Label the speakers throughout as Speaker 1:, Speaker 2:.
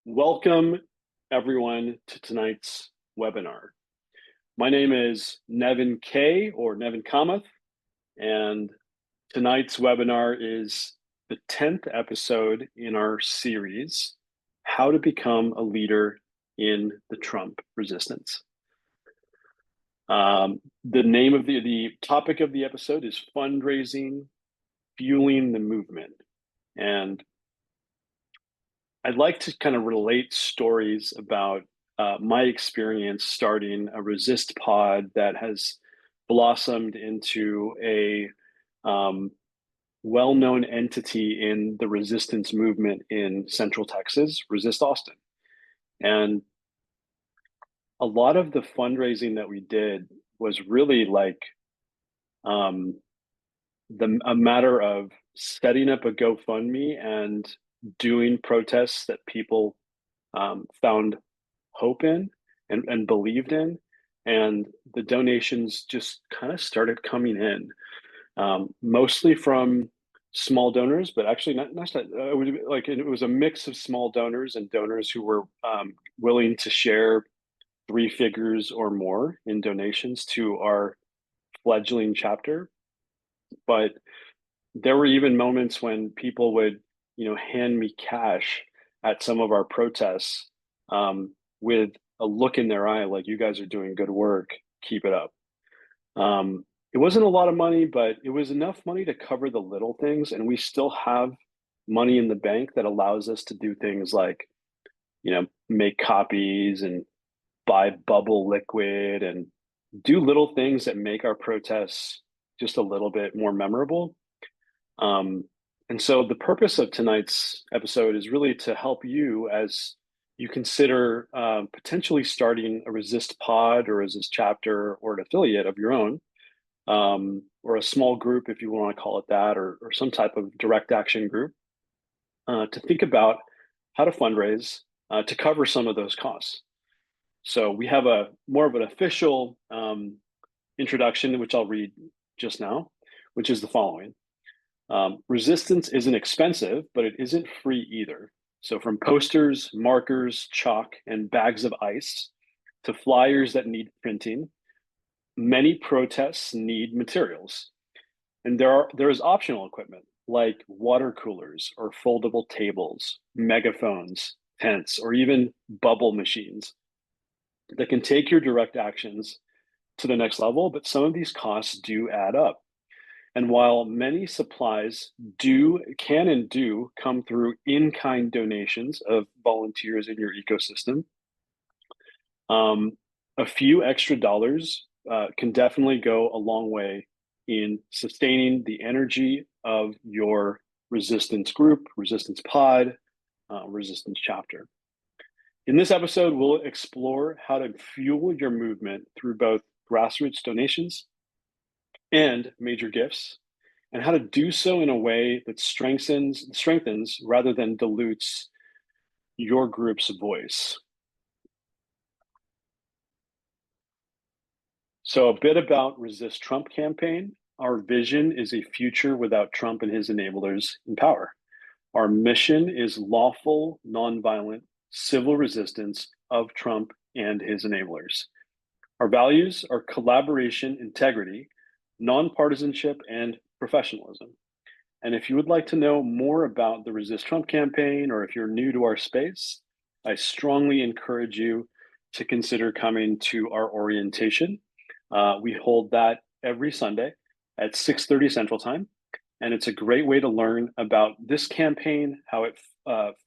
Speaker 1: Welcome, everyone, to tonight's webinar. My name is Nevin K, or Nevin Kamath, and tonight's webinar is the 10th episode in our series, How to Become a Leader in the Trump Resistance. The name of the topic of the episode is Fundraising, Fueling the Movement. And I'd like to kind of relate stories about my experience starting a resist pod that has blossomed into a well-known entity in the resistance movement in Central Texas, Resist Austin. And a lot of the fundraising that we did was really like a matter of setting up a GoFundMe and doing protests that people found hope in and believed in. And the donations just kind of started coming in, mostly from small donors, but actually not it was a mix of small donors and donors who were willing to share three figures or more in donations to our fledgling chapter. But there were even moments when people would, hand me cash at some of our protests, with a look in their eye, like, you guys are doing good work, keep it up. It wasn't a lot of money, but it was enough money to cover the little things. And we still have money in the bank that allows us to do things like, make copies and buy bubble liquid and do little things that make our protests just a little bit more memorable. And so the purpose of tonight's episode is really to help you as you consider potentially starting a resist pod or resist chapter or an affiliate of your own, or a small group, if you want to call it that, or some type of direct action group, to think about how to fundraise to cover some of those costs. So we have a more of an official introduction, which I'll read just now, which is the following. Resistance isn't expensive, but it isn't free either. So from posters, markers, chalk, and bags of ice to flyers that need printing, many protests need materials. And there is optional equipment like water coolers or foldable tables, megaphones, tents, or even bubble machines that can take your direct actions to the next level. But some of these costs do add up. And while many supplies can and do come through in-kind donations of volunteers in your ecosystem, a few extra dollars can definitely go a long way in sustaining the energy of your resistance group, resistance pod, resistance chapter. In this episode, we'll explore how to fuel your movement through both grassroots donations and major gifts, and how to do so in a way that strengthens rather than dilutes your group's voice. So a bit about Resist Trump campaign. Our vision is a future without Trump and his enablers in power. Our mission is lawful, nonviolent, civil resistance of Trump and his enablers. Our values are collaboration, integrity, nonpartisanship, and professionalism. And if you would like to know more about the Resist Trump campaign, or if you're new to our space, I strongly encourage you to consider coming to our orientation. We hold that every Sunday at 6:30 Central Time. And it's a great way to learn about this campaign, how it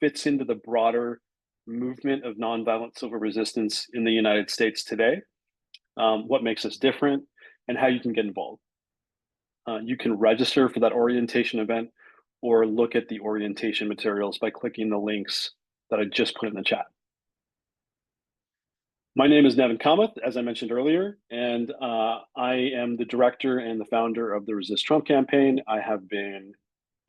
Speaker 1: fits into the broader movement of nonviolent civil resistance in the United States today, what makes us different, and how you can get involved. You can register for that orientation event or look at the orientation materials by clicking the links that I just put in the chat. My name is Nevin Kamath, as I mentioned earlier, and I am the director and the founder of the Resist Trump campaign. I have been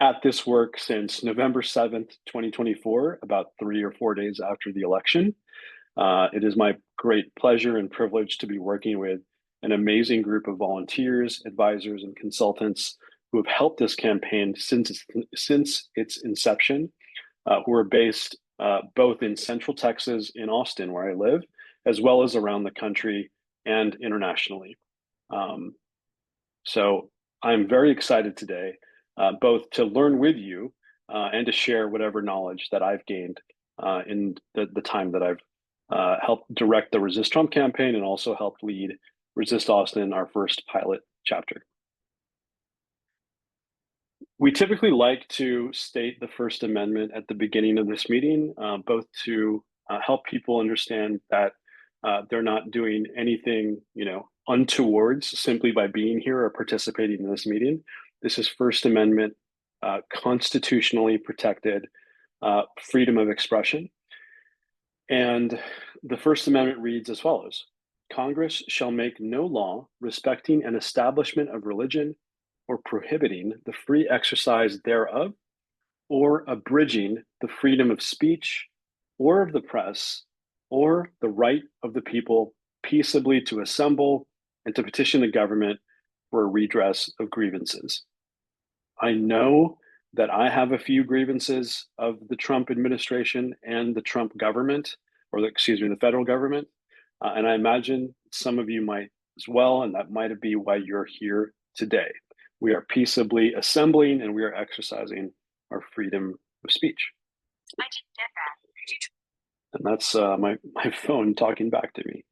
Speaker 1: at this work since November 7th, 2024, about 3 or 4 days after the election. It is my great pleasure and privilege to be working with an amazing group of volunteers, advisors, and consultants who have helped this campaign since its inception, who are based both in Central Texas, in Austin, where I live, as well as around the country and internationally. Um, so I'm very excited today, both to learn with you and to share whatever knowledge that I've gained in the time that I've helped direct the Resist Trump campaign and also helped lead Resist Austin, our first pilot chapter. We typically like to state the First Amendment at the beginning of this meeting, both to help people understand that they're not doing anything, untowards simply by being here or participating in this meeting. This is First Amendment, constitutionally protected freedom of expression. And the First Amendment reads as follows: Congress shall make no law respecting an establishment of religion or prohibiting the free exercise thereof, or abridging the freedom of speech or of the press, or the right of the people peaceably to assemble and to petition the government for a redress of grievances. I know that I have a few grievances of the Trump administration and the Trump government, or the federal government. And I imagine some of you might as well, and that might be why you're here today. We are peaceably assembling and we are exercising our freedom of speech. I didn't get that. And that's my phone talking back to me.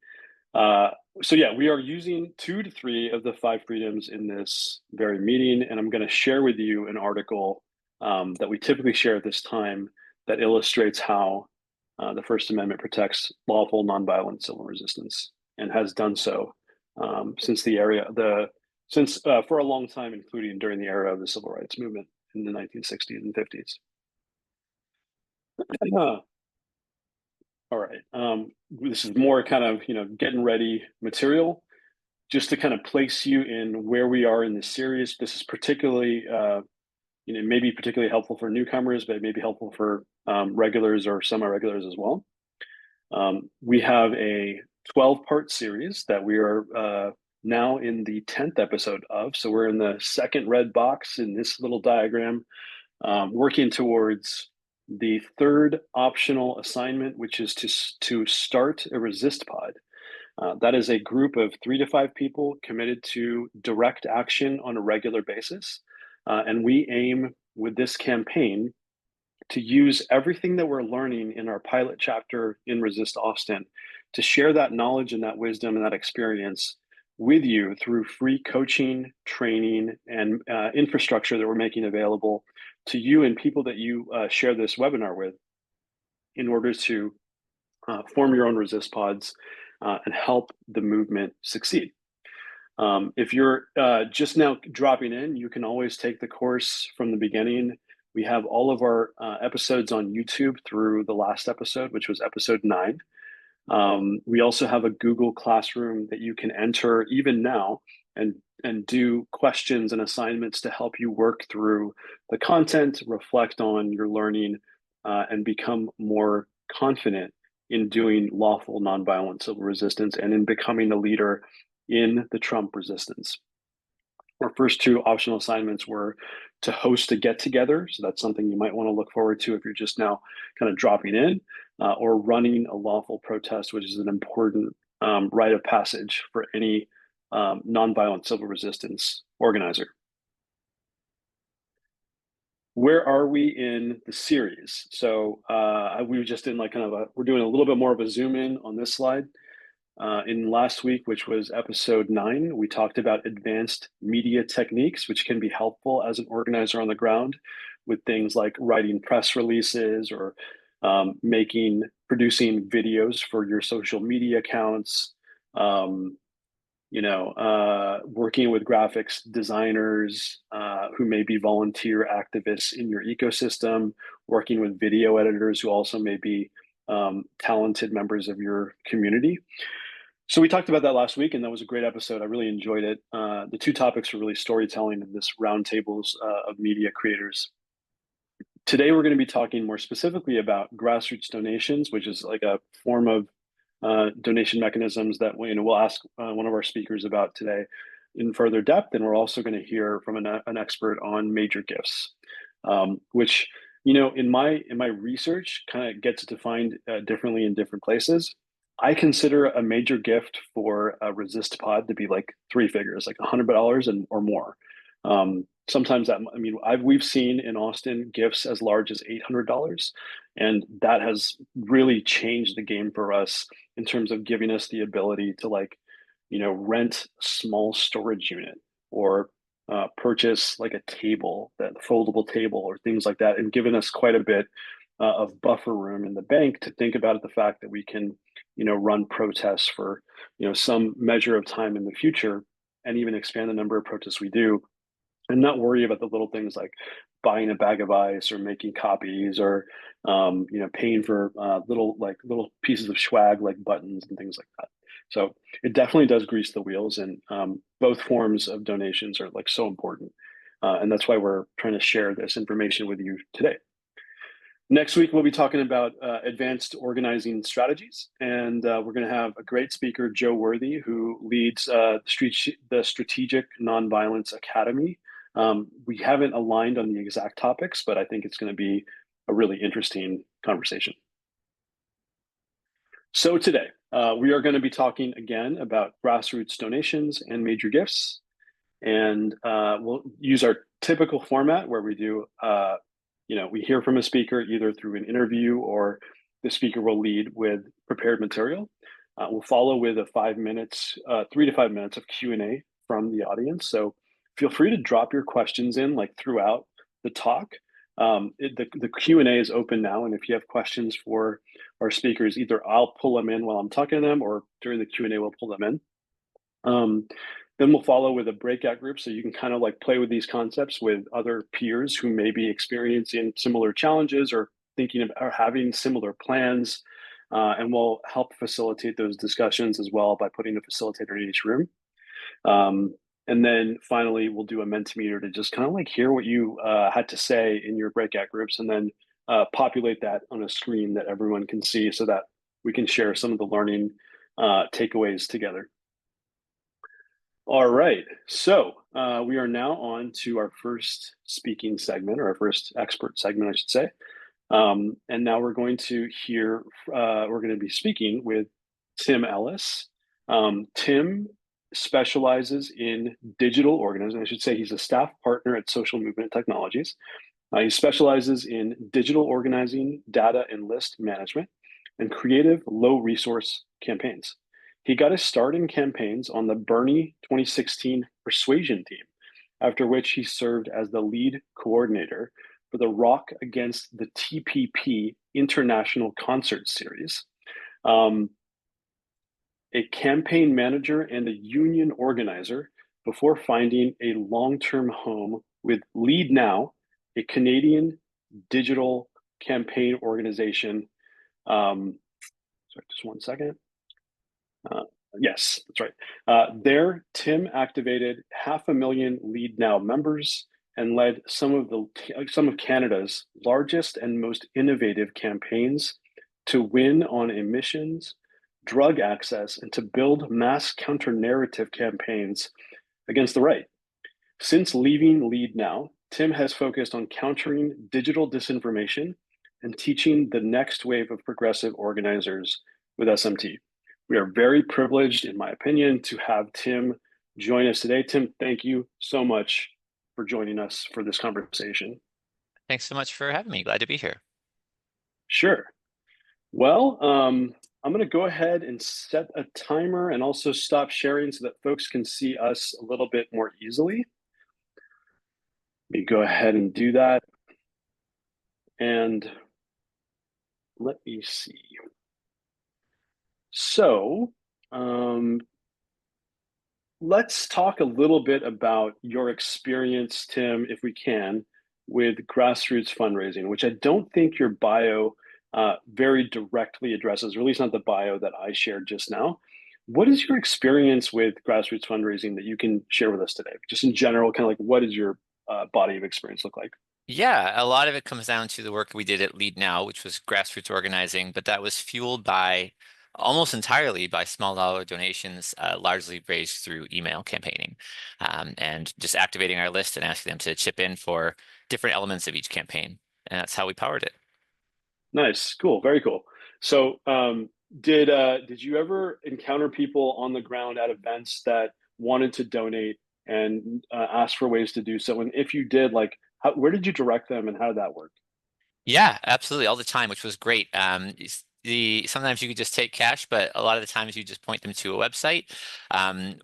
Speaker 1: So yeah, we are using 2 to 3 of the 5 freedoms in this very meeting, and I'm going to share with you an article that we typically share at this time that illustrates how the First Amendment protects lawful, nonviolent civil resistance, and has done so since for a long time, including during the era of the civil rights movement in the 1960s and 50s. All right. This is more kind of, getting ready material, just to kind of place you in where we are in this series. This is particularly, maybe particularly helpful for newcomers, but it may be helpful for regulars or semi-regulars as well. We have a 12-part series that we are now in the 10th episode of. So we're in the second red box in this little diagram, working towards the third optional assignment, which is to start a resist pod. That is a group of 3 to 5 people committed to direct action on a regular basis. And we aim with this campaign to use everything that we're learning in our pilot chapter in Resist Austin to share that knowledge and that wisdom and that experience with you through free coaching, training, and infrastructure that we're making available to you and people that you share this webinar with, in order to form your own resist pods and help the movement succeed. If you're just now dropping in, you can always take the course from the beginning. We have all of our episodes on YouTube through the last episode, which was episode 9. We also have a Google Classroom that you can enter even now and do questions and assignments to help you work through the content, reflect on your learning, and become more confident in doing lawful nonviolent civil resistance and in becoming a leader in the Trump resistance. Our first 2 optional assignments were to host a get-together. So that's something you might want to look forward to if you're just now kind of dropping in, or running a lawful protest, which is an important rite of passage for any nonviolent civil resistance organizer. Where are we in the series? So we were just in we're doing a little bit more of a zoom in on this slide. In last week, which was episode 9, we talked about advanced media techniques, which can be helpful as an organizer on the ground with things like writing press releases or producing videos for your social media accounts, working with graphics designers who may be volunteer activists in your ecosystem, working with video editors who also may be talented members of your community. So we talked about that last week, and that was a great episode. I really enjoyed it. The 2 topics are really storytelling and this roundtables of media creators. Today, we're going to be talking more specifically about grassroots donations, which is like a form of donation mechanisms that we'll ask one of our speakers about today in further depth. And we're also going to hear from an expert on major gifts, which In my research, kind of gets defined differently in different places. I consider a major gift for a resist pod to be like three figures, like $100 and or more. Sometimes that I mean we've seen in Austin gifts as large as $800, and that has really changed the game for us in terms of giving us the ability to rent a small storage unit or purchase like a table, that foldable table or things like that, and given us quite a bit of buffer room in the bank to think about the fact that we can, run protests for, some measure of time in the future and even expand the number of protests we do and not worry about the little things like buying a bag of ice or making copies or paying for little pieces of swag like buttons and things like that. So it definitely does grease the wheels, and both forms of donations are like so important, and that's why we're trying to share this information with you today. Next week, we'll be talking about advanced organizing strategies, and we're going to have a great speaker, Joe Worthy, who leads the Strategic Nonviolence Academy. We haven't aligned on the exact topics, but I think it's going to be a really interesting conversation. So today, we are going to be talking again about grassroots donations and major gifts, and we'll use our typical format where we do we hear from a speaker either through an interview or the speaker will lead with prepared material. We'll follow with 3 to 5 minutes of Q&A from the audience. So feel free to drop your questions in like throughout the talk. The Q&A is open now, and if you have questions for our speakers, either I'll pull them in while I'm talking to them, or during the Q&A we'll pull them in. Then we'll follow with a breakout group, so you can kind of like play with these concepts with other peers who may be experiencing similar challenges or thinking of or having similar plans, and we'll help facilitate those discussions as well by putting a facilitator in each room. And then finally, we'll do a Mentimeter to just kind of like hear what you had to say in your breakout groups, and then populate that on a screen that everyone can see so that we can share some of the learning takeaways together. All right, so we are now on to our first speaking segment, or our first expert segment, I should say. And now we're going to be speaking with Tim Ellis. Tim specializes in digital organizing. I should say he's a staff partner at Social Movement Technologies. He specializes in digital organizing, data and list management, and creative low resource campaigns. He got his start in campaigns on the Bernie 2016 Persuasion team, after which he served as the lead coordinator for the Rock Against the TPP International Concert Series, a campaign manager and a union organizer before finding a long-term home with Lead Now, a Canadian digital campaign organization. Sorry, just one second. Yes, that's right. There, Tim activated 500,000 Lead Now members and led some of Canada's largest and most innovative campaigns to win on emissions, drug access, and to build mass counter-narrative campaigns against the right. Since leaving Lead Now, Tim has focused on countering digital disinformation and teaching the next wave of progressive organizers with SMT. We are very privileged, in my opinion, to have Tim join us today. Tim, thank you so much for joining us for this conversation.
Speaker 2: Thanks so much for having me. Glad to be here.
Speaker 1: Sure. Well, I'm going to go ahead and set a timer and also stop sharing so that folks can see us a little bit more easily. Let me go ahead and do that. And let me see. So let's talk a little bit about your experience, Tim, if we can, with grassroots fundraising, which I don't think your bio very directly addresses, or at least not the bio that I shared just now. What is your experience with grassroots fundraising that you can share with us today? Just in general, kind of like what does your body of experience look like?
Speaker 2: Yeah, a lot of it comes down to the work we did at Lead Now, which was grassroots organizing, but that was fueled by almost entirely by small dollar donations, largely raised through email campaigning, and just activating our list and asking them to chip in for different elements of each campaign. and that's how we powered it.
Speaker 1: Nice, cool, very cool. So, did you ever encounter people on the ground at events that wanted to donate and ask for ways to do so? And if you did, like, where did you direct them, and how did that work?
Speaker 2: Yeah, absolutely, all the time, which was great. The sometimes you could just take cash, but a lot of the times you just point them to a website.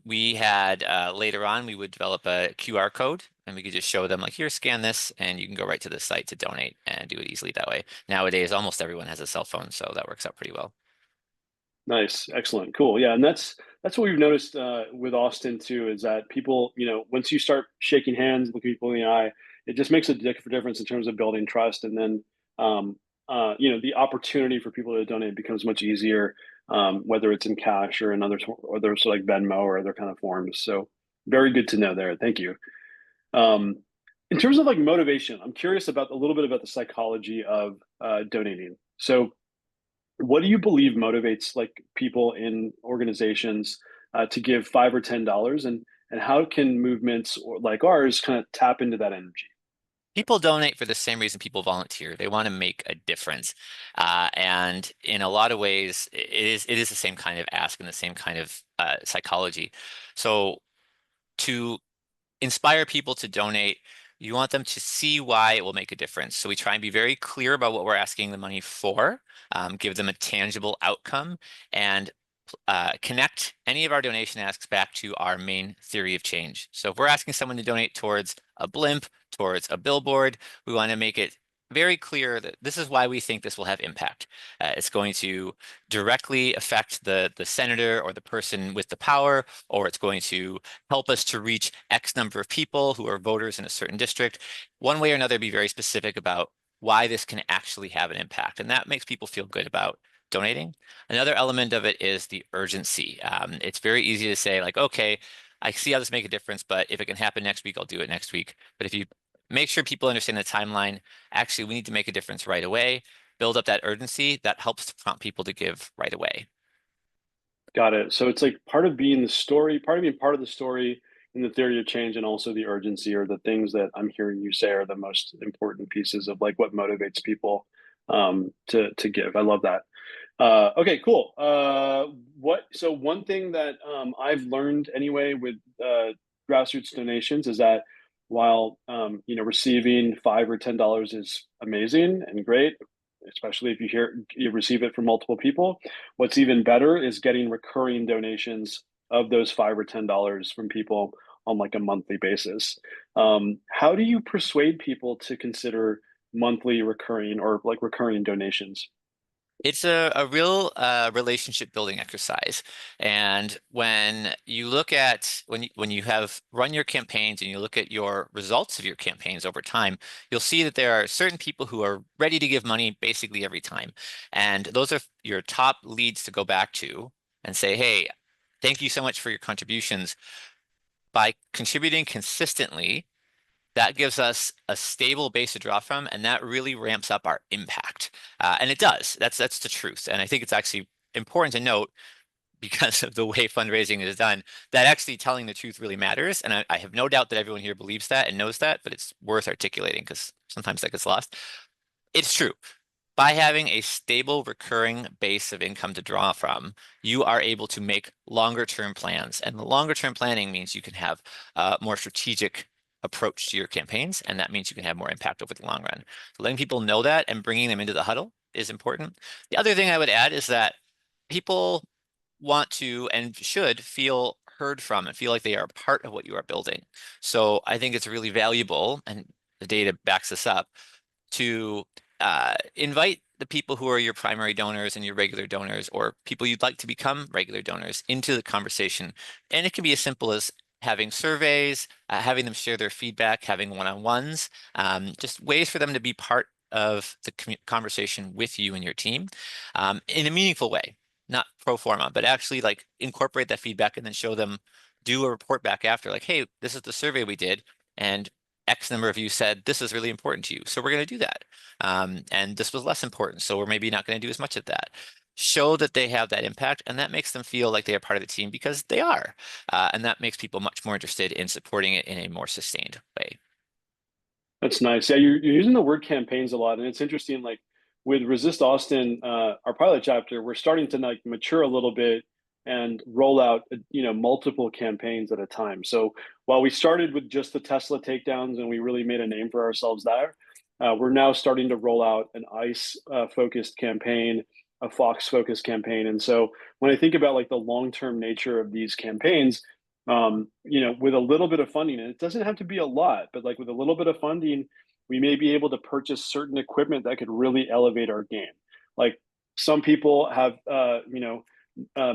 Speaker 2: We had later on we would develop a QR code, and we could just show them like, here, scan this, and you can go right to the site to donate and do it easily that way. Nowadays, almost everyone has a cell phone, so that works out pretty well.
Speaker 1: Nice, excellent, cool. Yeah, and that's what we've noticed with Austin too, is that people, once you start shaking hands, looking people in the eye, it just makes a difference in terms of building trust, and then the opportunity for people to donate becomes much easier, whether it's in cash or in other sort of like Venmo or other kind of forms. So very good to know there. Thank you. Um, in terms of like motivation, I'm curious about a little bit about the psychology of donating. So what do you believe motivates like people in organizations to give $5 or $10, and how can movements like ours kind of tap into that energy?
Speaker 2: People donate for the same reason people volunteer. They want to make a difference. And in a lot of ways, it is the same kind of ask and the same kind of psychology. So to inspire people to donate, you want them to see why it will make a difference. So we try and be very clear about what we're asking the money for, give them a tangible outcome, and connect any of our donation asks back to our main theory of change. So if we're asking someone to donate towards a blimp, towards a billboard, we want to make it very clear that this is why we think this will have impact. It's going to directly affect the senator or the person with the power, or it's going to help us to reach X number of people who are voters in a certain district. One way or another, be very specific about why this can actually have an impact. And that makes people feel good about donating. Another element of it is the urgency. It's very easy to say like, okay, I see how this make a difference, but if it can happen next week, I'll do it next week. But if you make sure people understand the timeline, actually, we need to make a difference right away, build up that urgency, that helps to prompt people to give right away.
Speaker 1: Got it. So it's like part of being the story, part of being part of the story in the theory of change, and also the urgency, or the things that I'm hearing you say are the most important pieces of like what motivates people to give. I love that. Okay, cool. So one thing that I've learned anyway with grassroots donations is that while receiving $5 or $10 is amazing and great, especially if you receive it from multiple people, what's even better is getting recurring donations of those $5 or $10 from people on like a monthly basis. How do you persuade people to consider monthly recurring or like recurring donations?
Speaker 2: It's a real relationship building exercise. And when you look at when you have run your campaigns and you look at your results of your campaigns over time, you'll see that there are certain people who are ready to give money basically every time. And those are your top leads to go back to and say, hey, thank you so much for your contributions. By contributing consistently, that gives us a stable base to draw from, and that really ramps up our impact. And it does. That's the truth. And I think it's actually important to note because of the way fundraising is done, that actually telling the truth really matters. And I have no doubt that everyone here believes that and knows that, but it's worth articulating because sometimes that gets lost. It's true. By having a stable recurring base of income to draw from, you are able to make longer term plans. And the longer term planning means you can have a more strategic approach to your campaigns. And that means you can have more impact over the long run. So letting people know that and bringing them into the huddle is important. The other thing I would add is that people want to and should feel heard from and feel like they are a part of what you are building. So I think it's really valuable, and the data backs this up, to invite the people who are your primary donors and your regular donors, or people you'd like to become regular donors, into the conversation. And it can be as simple as having surveys, having them share their feedback, having one-on-ones, just ways for them to be part of the conversation with you and your team in a meaningful way, not pro forma, but actually like incorporate that feedback and then show them, do a report back after, like, hey, this is the survey we did, and X number of you said this is really important to you. So we're going to do that. And this was less important. So we're maybe not going to do as much of that. Show that they have that impact, and that makes them feel like they are part of the team because they are. And that makes people much more interested in supporting it in a more sustained way.
Speaker 1: That's nice. Yeah, you're using the word campaigns a lot, and it's interesting. Like with Resist Austin, our pilot chapter, we're starting to like mature a little bit and roll out, multiple campaigns at a time. So while we started with just the Tesla takedowns and we really made a name for ourselves there, we're now starting to roll out an ICE focused campaign, a Fox focused campaign. And so when I think about like the long term nature of these campaigns, with a little bit of funding, and it doesn't have to be a lot, but like with a little bit of funding, we may be able to purchase certain equipment that could really elevate our game. Like some people have,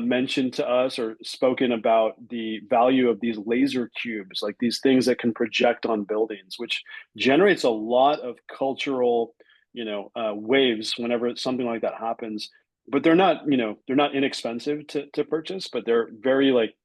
Speaker 1: mentioned to us or spoken about the value of these laser cubes, like these things that can project on buildings, which generates a lot of cultural, waves whenever something like that happens. But they're not inexpensive to purchase, but they're very like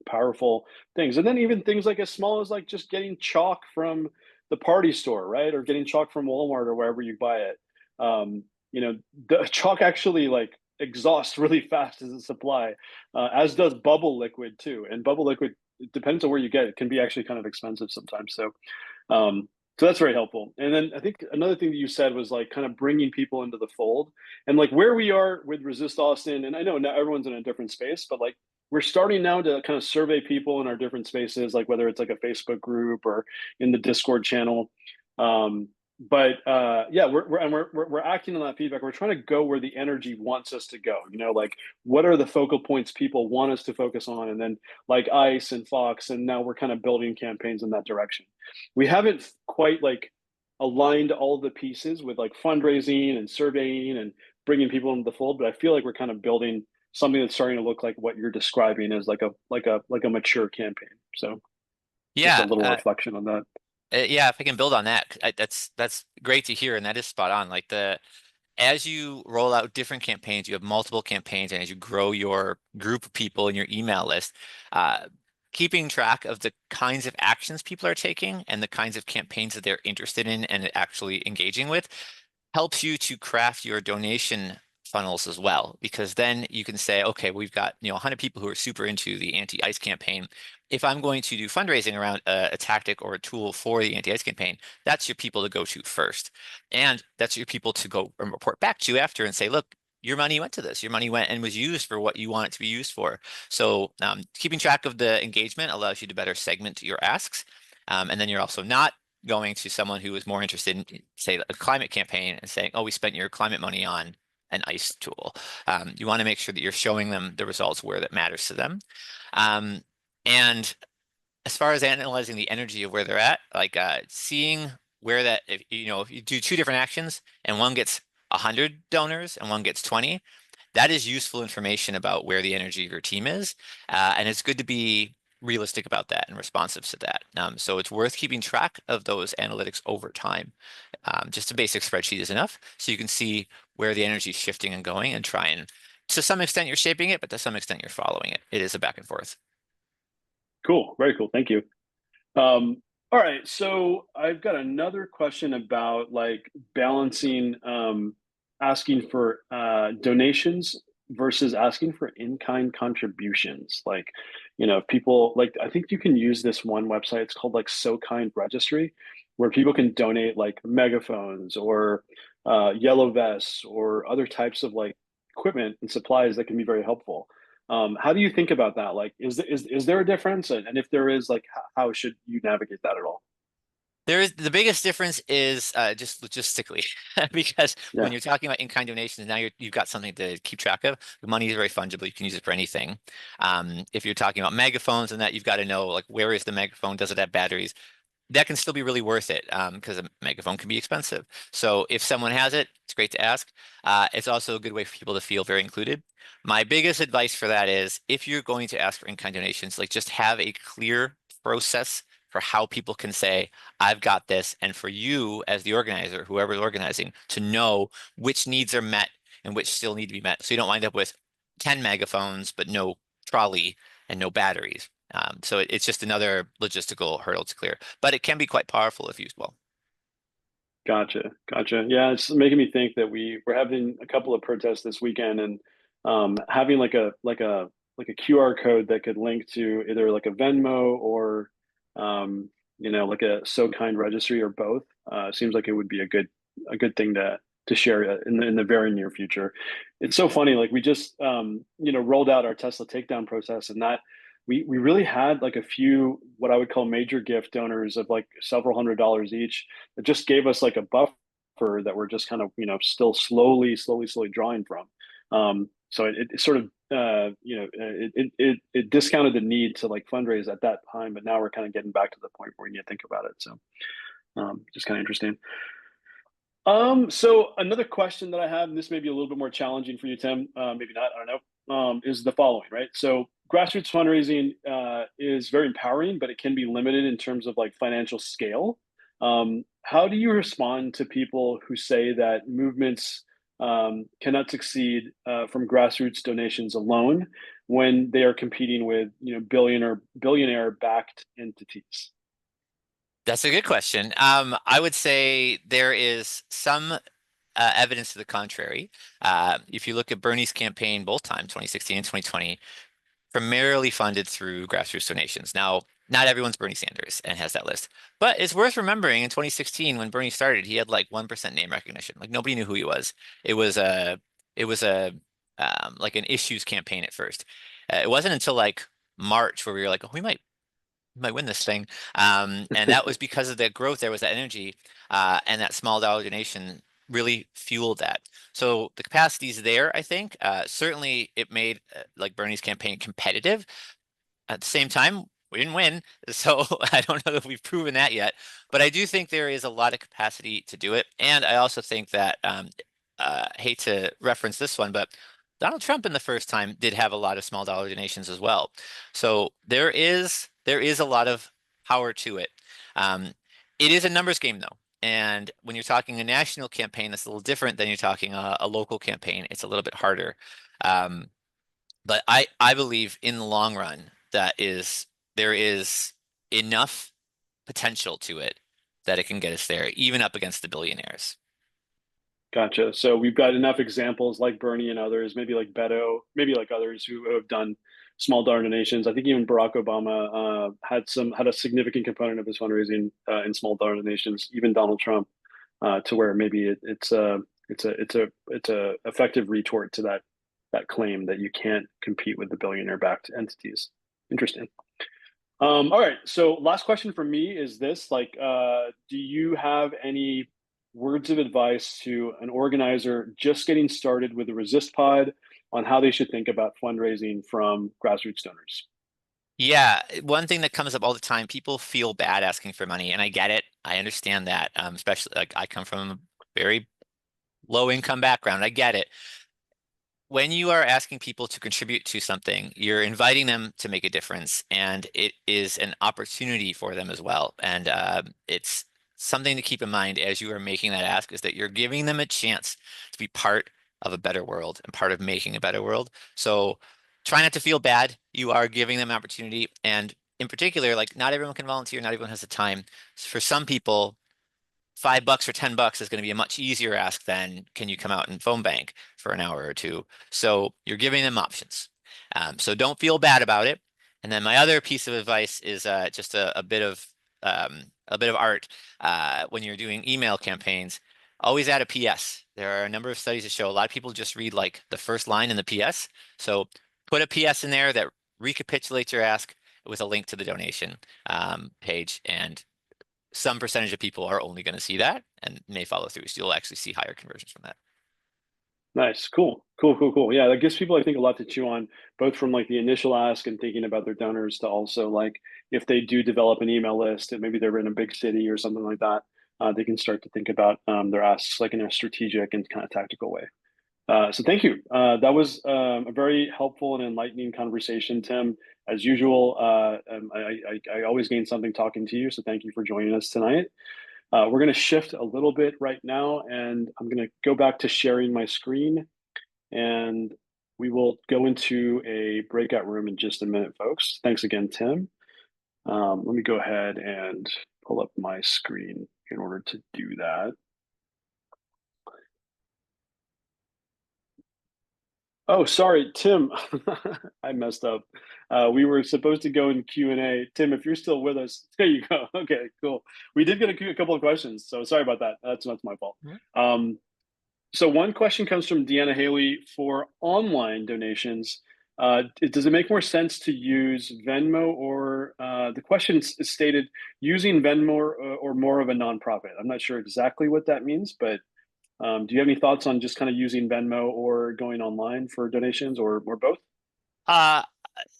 Speaker 1: powerful things. And then even things like as small as like just getting chalk from the party store, right? Or getting chalk from Walmart or wherever you buy it. Um, the chalk actually like exhausts really fast as a supply, as does bubble liquid too. And bubble liquid, it depends on where you get it, can be actually kind of expensive sometimes. Um, so that's very helpful. And then I think another thing that you said was like kind of bringing people into the fold and like where we are with Resist Austin. And I know now everyone's in a different space, but like we're starting now to kind of survey people in our different spaces, like whether it's like a Facebook group or in the Discord channel. Um, but yeah, we're acting on that feedback. We're trying to go where the energy wants us to go. Like what are the focal points people want us to focus on, and then like Ice and Fox, and now we're kind of building campaigns in that direction. We haven't quite like aligned all the pieces with like fundraising and surveying and bringing people into the fold, but I feel like we're kind of building something that's starting to look like what you're describing as like a mature campaign. So just a
Speaker 2: Yeah,
Speaker 1: little reflection on that.
Speaker 2: yeah. If I can build on that, that's great to hear, and that is spot on. Like the as you roll out different campaigns, you have multiple campaigns, and as you grow your group of people in your email list, uh, keeping track of the kinds of actions people are taking and the kinds of campaigns that they're interested in and actually engaging with helps you to craft your donation funnels as well, because then you can say, okay, we've got 100 people who are super into the anti-ice campaign. If I'm going to do fundraising around a tactic or a tool for the anti-ice campaign, that's your people to go to first, and that's your people to go and report back to after and say, look, your money went to this. Your money went and was used for what you want it to be used for. So keeping track of the engagement allows you to better segment your asks. And then you're also not going to someone who is more interested in, say, a climate campaign and saying, oh, we spent your climate money on an ICE tool. You want to make sure that you're showing them the results where that matters to them. Um, and as far as analyzing the energy of where they're at, like seeing where that, if you do two different actions and one gets 100 donors and one gets 20, that is useful information about where the energy of your team is. And it's good to be realistic about that and responsive to that. So it's worth keeping track of those analytics over time. Just a basic spreadsheet is enough. So you can see where the energy is shifting and going and try and, to some extent, you're shaping it, but to some extent, you're following it. It is a back and forth.
Speaker 1: Cool. Very cool. Thank you. All right. So I've got another question about like balancing asking for donations versus asking for in-kind contributions. Like, people like I think you can use this one website. It's called like So Kind Registry, where people can donate like megaphones or yellow vests or other types of like equipment and supplies that can be very helpful. How do you think about that? Like, is there a difference? And if there is, like, how should you navigate that at all?
Speaker 2: There is the biggest difference is just logistically, because when
Speaker 1: Yeah,
Speaker 2: you're talking about in-kind donations, now you've got something to keep track of. The money is very fungible; you can use it for anything. If you're talking about megaphones and that, you've got to know like where is the megaphone? Does it have batteries? That can still be really worth it because a megaphone can be expensive. So if someone has it, it's great to ask. It's also a good way for people to feel very included. My biggest advice for that is if you're going to ask for in-kind donations, like just have a clear process for how people can say, I've got this. And for you as the organizer, whoever's organizing, to know which needs are met and which still need to be met. So you don't wind up with 10 megaphones, but no trolley and no batteries. So it's just another logistical hurdle to clear, but it can be quite powerful if used well.
Speaker 1: gotcha. Yeah, it's making me think that we're having a couple of protests this weekend, and having like a QR code that could link to either like a Venmo or like a So Kind registry or both. Seems like it would be a good thing to share in the very near future. It's so funny. Like we just rolled out our Tesla takedown process, and that we really had like a few what I would call major gift donors of like several $100s each that just gave us like a buffer that we're just kind of still slowly drawing from. So it sort of it discounted the need to like fundraise at that time, but now we're kind of getting back to the point where we need to think about it. So just kind of interesting. So another question that I have, and this may be a little bit more challenging for you, Tim, maybe not, I don't know, is the following, right? So grassroots fundraising is very empowering, but it can be limited in terms of like financial scale. How do you respond to people who say that movements cannot succeed from grassroots donations alone when they are competing with, billionaire backed entities?
Speaker 2: That's a good question. I would say there is some evidence to the contrary. If you look at Bernie's campaign, both times, 2016 and 2020, primarily funded through grassroots donations. Now, not everyone's Bernie Sanders and has that list, but it's worth remembering in 2016 when Bernie started, he had like 1% name recognition. Like nobody knew who he was. It was a like an issues campaign at first. It wasn't until like March where we were like, oh, we might win this thing. And that was because of the growth. There was that energy, and that small dollar donation really fueled that. So the capacity is there, I think. Certainly, it made like Bernie's campaign competitive. At the same time, we didn't win, so I don't know if we've proven that yet. But I do think there is a lot of capacity to do it, and I also think that hate to reference this one, but Donald Trump in the first time did have a lot of small dollar donations as well. So there is a lot of power to it. Um, it is a numbers game though. And when you're talking a national campaign, that's a little different than you're talking a local campaign. It's a little bit harder. Um, but I believe in the long run there is enough potential to it that it can get us there, even up against the billionaires.
Speaker 1: Gotcha. So we've got enough examples like Bernie and others, maybe like Beto, maybe like others who have done small donor donations. I think even Barack Obama had a significant component of his fundraising in small donor donations. Even Donald Trump, to where maybe it's a effective retort to that claim that you can't compete with the billionaire backed entities. Interesting. All right. So last question for me is this, like, do you have any words of advice to an organizer just getting started with the Resist Pod on how they should think about fundraising from grassroots donors?
Speaker 2: Yeah, one thing that comes up all the time, people feel bad asking for money, and I get it. I understand that. Especially like I come from a very low income background. I get it. When you are asking people to contribute to something, you're inviting them to make a difference, and it is an opportunity for them as well. And it's something to keep in mind as you are making that ask is that you're giving them a chance to be part of a better world and part of making a better world. So try not to feel bad. You are giving them opportunity. And in particular, like not everyone can volunteer, not everyone has the time. For some people, $5 or $10 is going to be a much easier ask than can you come out and phone bank for an hour or two. So you're giving them options. So don't feel bad about it. And then my other piece of advice is just a bit of art when you're doing email campaigns. Always add a PS. There are a number of studies that show a lot of people just read like the first line in the PS. So put a PS in there that recapitulates your ask with a link to the donation page, and some percentage of people are only going to see that and may follow through. So you'll actually see higher conversions from that.
Speaker 1: Nice. Cool. Yeah, that gives people, I think, a lot to chew on, both from like the initial ask and thinking about their donors to also like if they do develop an email list and maybe they're in a big city or something like that, they can start to think about their asks like in a strategic and kind of tactical way. So thank you. That was a very helpful and enlightening conversation, Tim. As usual, I always gain something talking to you, so thank you for joining us tonight. We're going to shift a little bit right now, and I'm going to go back to sharing my screen, and we will go into a breakout room in just a minute, folks. Thanks again, Tim. Let me go ahead and pull up my screen in order to do that. Oh, sorry, Tim. I messed up. We were supposed to go in Q&A. Tim, if you're still with us, there you go. Okay, cool. We did get a couple of questions, so sorry about that. That's my fault.
Speaker 2: Mhm.
Speaker 1: Um, so one question comes from Deanna Haley for online donations. Does it make more sense to use Venmo or the question is stated using Venmo or more of a nonprofit? I'm not sure exactly what that means, but do you have any thoughts on just kind of using Venmo or going online for donations or both?
Speaker 2: Uh,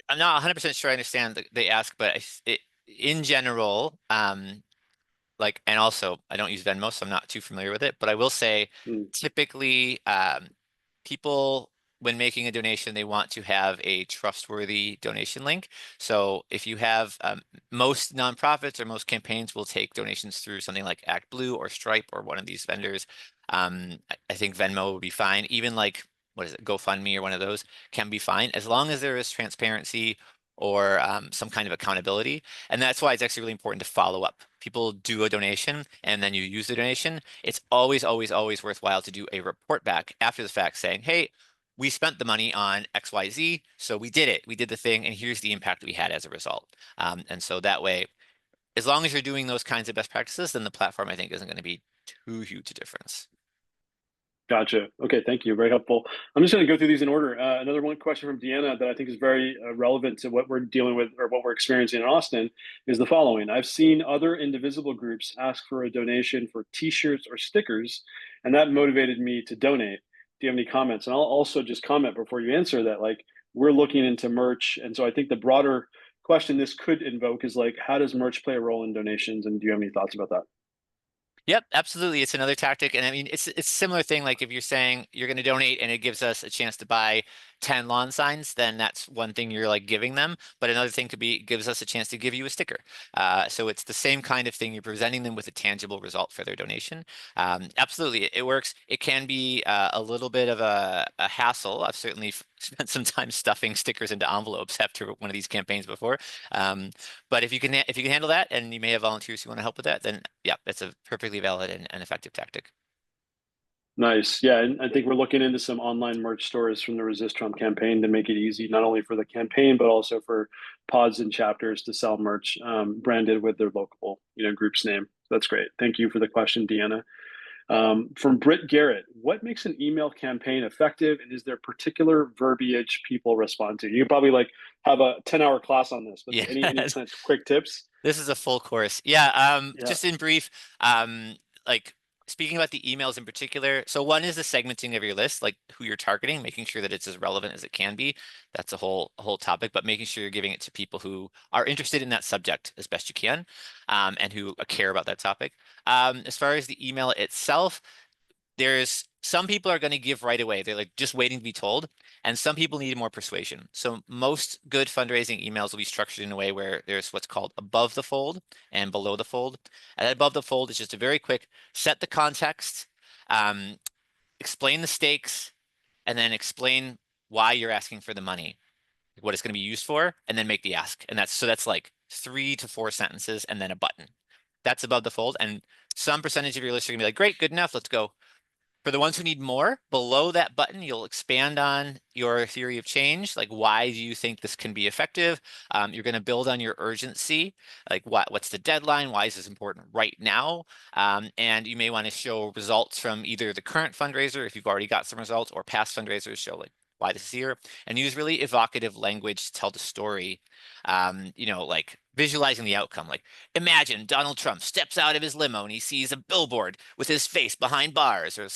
Speaker 2: I'm not 100% sure I understand the ask, but in general, like, and also I don't use Venmo, so I'm not too familiar with it, but I will say
Speaker 1: Mm,
Speaker 2: typically people when making a donation, they want to have a trustworthy donation link. So if you have most nonprofits or most campaigns will take donations through something like ActBlue or Stripe or one of these vendors. I think Venmo would be fine. Even like what is it, GoFundMe or one of those can be fine as long as there is transparency or some kind of accountability. And that's why it's actually really important to follow up. People do a donation and then you use the donation. It's always, always, always worthwhile to do a report back after the fact saying, hey, we spent the money on XYZ, so we did it. We did the thing, and here's the impact we had as a result. And so that way, as long as you're doing those kinds of best practices, then the platform, I think, isn't going to be too huge a difference.
Speaker 1: gotcha. Okay, thank you. Very helpful. I'm just going to go through these in order. Another one question from Deanna that I think is very relevant to what we're dealing with or what we're experiencing in Austin is the following. I've seen other indivisible groups ask for a donation for t-shirts or stickers, and that motivated me to donate. Do you have any comments? And I'll also just comment before you answer that, like, we're looking into merch. And so I think the broader question this could invoke is like, how does merch play a role in donations? And do you have any thoughts about that?
Speaker 2: Yep, absolutely. It's another tactic. And I mean, it's a similar thing. Like if you're saying you're going to donate and it gives us a chance to buy 10 lawn signs, then that's one thing you're like giving them. But another thing could be gives us a chance to give you a sticker. So it's the same kind of thing. You're presenting them with a tangible result for their donation. Absolutely, it works. It can be a little bit of a hassle. I've certainly spent some time stuffing stickers into envelopes after one of these campaigns before. Um, but if you can handle that, and you may have volunteers who want to help with that, then yeah, that's a perfectly valid and effective tactic.
Speaker 1: Nice. Yeah, and I think we're looking into some online merch stores from the Resist Trump campaign to make it easy, not only for the campaign, but also for pods and chapters to sell merch branded with their local, group's name. That's great. Thank you for the question, Deanna. From Britt Garrett, what makes an email campaign effective, and is there particular verbiage people respond to? You could probably like have a 10-hour class on this, but
Speaker 2: Yeah,
Speaker 1: any kind of quick tips?
Speaker 2: this is a full course. Yeah,
Speaker 1: Yeah.
Speaker 2: just in brief, like speaking about the emails in particular, so one is the segmenting of your list, like who you're targeting, making sure that it's as relevant as it can be. That's a whole topic, but making sure you're giving it to people who are interested in that subject as best you can, and who care about that topic. As far as the email itself, there's some people are going to give right away. They're like just waiting to be told. And some people need more persuasion. So most good fundraising emails will be structured in a way where there's what's called above the fold and below the fold. And above the fold is just a very quick set the context, um, explain the stakes, and then explain why you're asking for the money, what it's going to be used for, and then make the ask. And that's like 3 to 4 sentences and then a button. That's above the fold. And some percentage of your list are going to be like, great, good enough, let's go. For the ones who need more, below that button, you'll expand on your theory of change. Like, why do you think this can be effective? You're going to build on your urgency. Like, what's the deadline? Why is this important right now? And you may want to show results from either the current fundraiser, if you've already got some results, or past fundraisers, show like why this is here, and use really evocative language to tell the story. Like visualizing the outcome. Like, imagine Donald Trump steps out of his limo and he sees a billboard with his face behind bars, or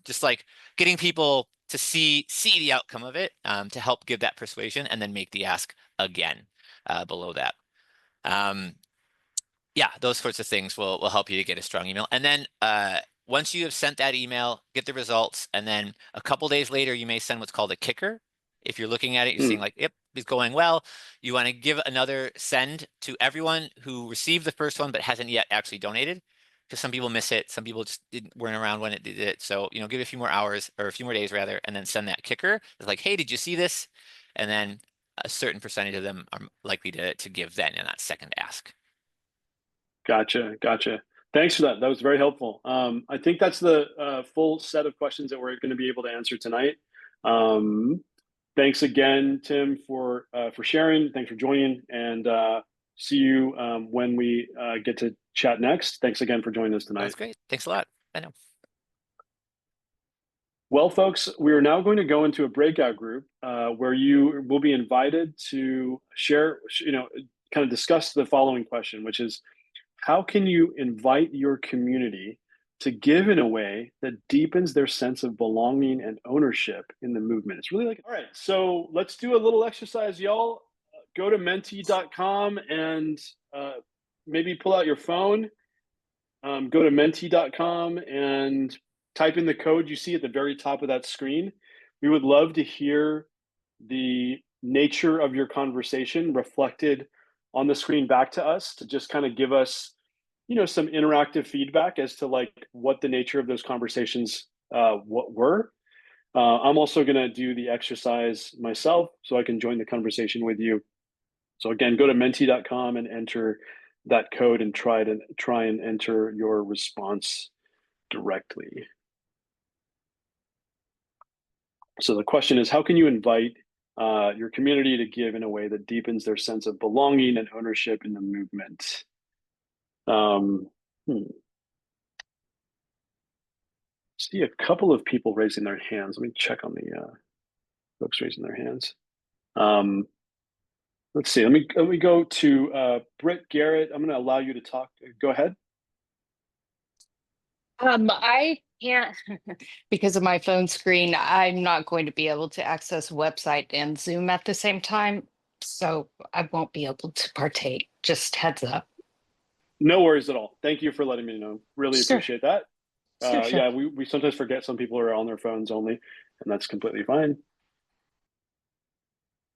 Speaker 2: just like getting people to see the outcome of it, to help give that persuasion, and then make the ask again below that. Um, yeah, those sorts of things will help you to get a strong email. And then once you have sent that email, get the results, and then a couple days later, you may send what's called a kicker. If you're looking at it, you're seeing
Speaker 1: Hmm.
Speaker 2: like, yep, it's going well. You want to give another send to everyone who received the first one but hasn't yet actually donated. Because some people miss it, some people just weren't around when it did it. So, give it a few more hours or a few more days rather, and then send that kicker. It's like, hey, did you see this? And then a certain percentage of them are likely to give then in that second ask.
Speaker 1: Gotcha, gotcha. Thanks for that. That was very helpful. I think that's the full set of questions that we're going to be able to answer tonight. Um, thanks again, Tim, for sharing. Thanks for joining, and see you when we get to chat next. Thanks again for joining us
Speaker 2: That
Speaker 1: tonight.
Speaker 2: was great. Thanks a lot. I know.
Speaker 1: Well, folks, we are now going to go into a breakout group where you will be invited to share, kind of discuss the following question, which is how can you invite your community to give in a way that deepens their sense of belonging and ownership in the movement? It's really like, all right, so let's do a little exercise, y'all. Go to mentee.com and maybe pull out your phone. Go to mentee.com and type in the code you see at the very top of that screen. We would love to hear the nature of your conversation reflected on the screen back to us, to just kind of give us, some interactive feedback as to like what the nature of those conversations what were. I'm also going to do the exercise myself so I can join the conversation with you. So again, go to mentee.com and enter that code and try and enter your response directly. So the question is, how can you invite your community to give in a way that deepens their sense of belonging and ownership in the movement? Um, hmm. See a couple of people raising their hands. Let me check on the folks raising their hands. Let's see. Let me go to Britt Garrett. I'm going to allow you to talk. Go ahead.
Speaker 3: I can't because of my phone screen. I'm not going to be able to access website and Zoom at the same time, so I won't be able to partake. Just heads up.
Speaker 1: No worries at all. Thank you for letting me know. Really
Speaker 3: Sure,
Speaker 1: appreciate that.
Speaker 3: sure.
Speaker 1: Yeah, we sometimes forget some people are on their phones only, and that's completely fine.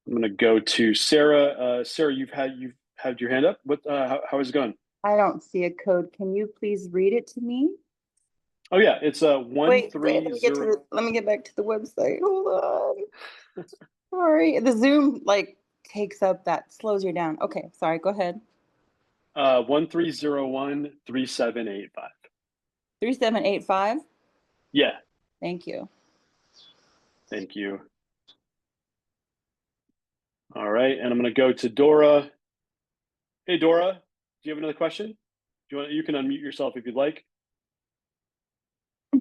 Speaker 1: I'm going to go to Sarah. Sarah, you've had your hand up. What? How is it going?
Speaker 4: I don't see a code. Can you please read it to me?
Speaker 1: Oh yeah, it's one
Speaker 4: Wait,
Speaker 1: three zero.
Speaker 4: let me get back to the website. Hold on. Sorry. The Zoom like takes up that slows you down. Okay, sorry, go ahead.
Speaker 1: 13013785.
Speaker 4: 3785.
Speaker 1: Yeah,
Speaker 4: Thank you.
Speaker 1: thank you. All right, and I'm going to go to Dora. Hey Dora, do you have another question? You can unmute yourself if you'd like.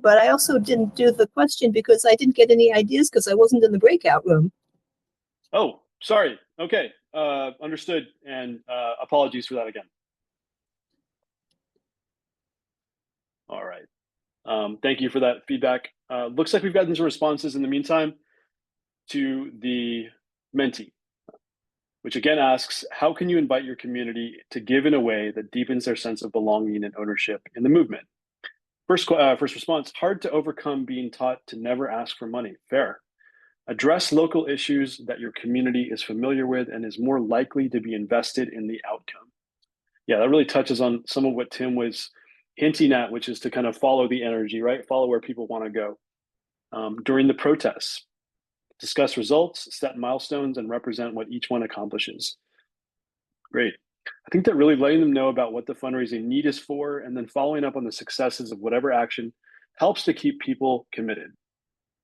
Speaker 5: But I also didn't do the question because I didn't get any ideas because I wasn't in the breakout room.
Speaker 1: Oh, sorry. Okay, understood, and apologies for that again. All right. Thank you for that feedback. Looks like we've gotten some responses in the meantime to the Menti, which again asks, how can you invite your community to give in a way that deepens their sense of belonging and ownership in the movement? First response, hard to overcome being taught to never ask for money. Fair. Address local issues that your community is familiar with and is more likely to be invested in the outcome. Yeah, that really touches on some of what Tim was hinting at, which is to kind of follow the energy, right? Follow where people want to go. During the protests, discuss results, set milestones, and represent what each one accomplishes. Great. I think that really letting them know about what the fundraising need is for and then following up on the successes of whatever action helps to keep people committed.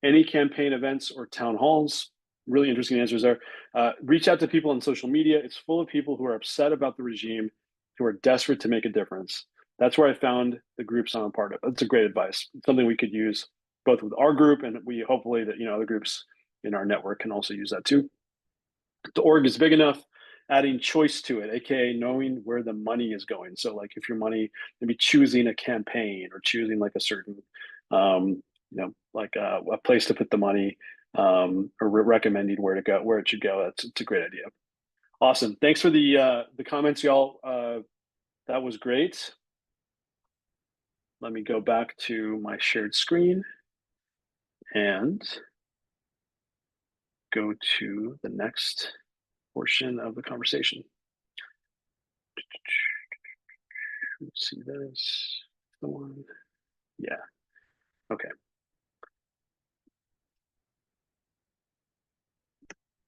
Speaker 1: Any campaign events or town halls, really interesting answers there. Reach out to people on social media. It's full of people who are upset about the regime, who are desperate to make a difference. That's where I found the groups I'm a part of. That's a great advice. It's something we could use both with our group and we hopefully that other groups in our network can also use that too. The org is big enough, adding choice to it, aka knowing where the money is going. So like if your money, maybe choosing a campaign or choosing like a certain like a place to put the money, or recommending where to go, where it should go. It's a great idea. Awesome. Thanks for the comments, y'all. That was great. Let me go back to my shared screen and go to the next portion of the conversation. Let's see this. The one. Yeah. Okay.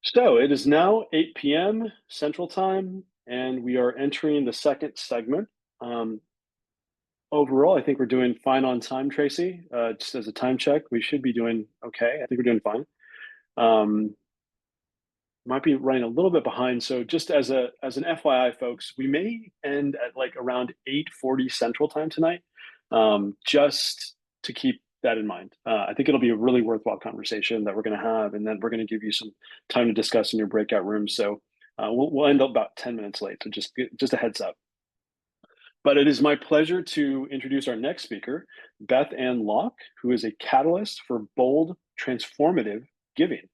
Speaker 1: So it is now 8 p.m. Central Time, and we are entering the second segment. Overall, I think we're doing fine on time, Tracy. Just as a time check, we should be doing okay. I think we're doing fine. might be running a little bit behind. So just as an FYI, folks, we may end at like around 8:40 Central Time tonight, just to keep that in mind. I think it'll be a really worthwhile conversation that we're going to have, and then we're going to give you some time to discuss in your breakout room. So we'll end up about 10 minutes late. So just a heads up. But it is my pleasure to introduce our next speaker, Beth Ann Locke, who is a catalyst for bold, transformative giving.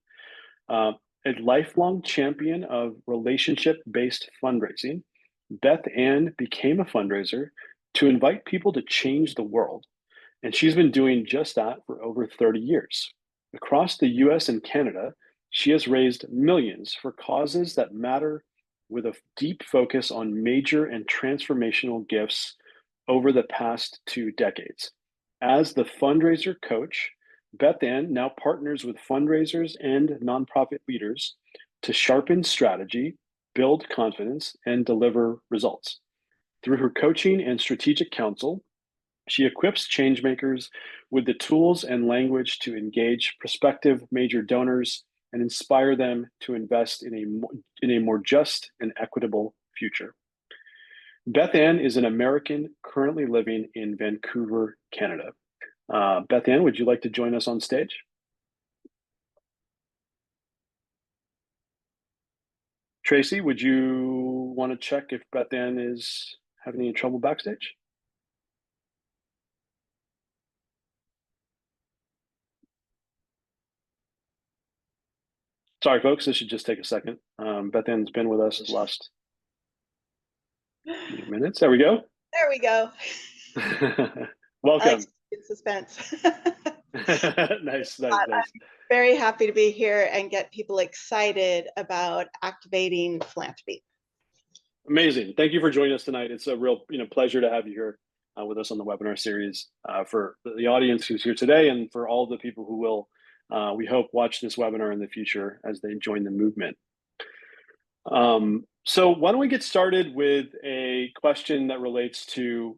Speaker 1: A lifelong champion of relationship-based fundraising, Beth Ann became a fundraiser to invite people to change the world. And she's been doing just that for over 30 years. Across the US and Canada, she has raised millions for causes that matter with a deep focus on major and transformational gifts over the past 2 decades. As the fundraiser coach, Beth Ann now partners with fundraisers and nonprofit leaders to sharpen strategy, build confidence, and deliver results. Through her coaching and strategic counsel, she equips changemakers with the tools and language to engage prospective major donors and inspire them to invest in a more just and equitable future. Beth Ann is an American currently living in Vancouver, Canada. Beth Ann, would you like to join us on stage? Tracy, would you want to check if Beth Ann is having any trouble backstage? Sorry, folks, this should just take a second. Beth Ann's been with us the last few minutes. There we go.
Speaker 6: There we go.
Speaker 1: Welcome.
Speaker 6: In suspense.
Speaker 1: Nice.
Speaker 6: I'm very happy to be here and get people excited about activating philanthropy.
Speaker 1: Amazing. Thank you for joining us tonight. It's a real pleasure to have you here with us on the webinar series. For the audience who's here today and for all the people who will, we hope, watch this webinar in the future as they join the movement. So why don't we get started with a question that relates to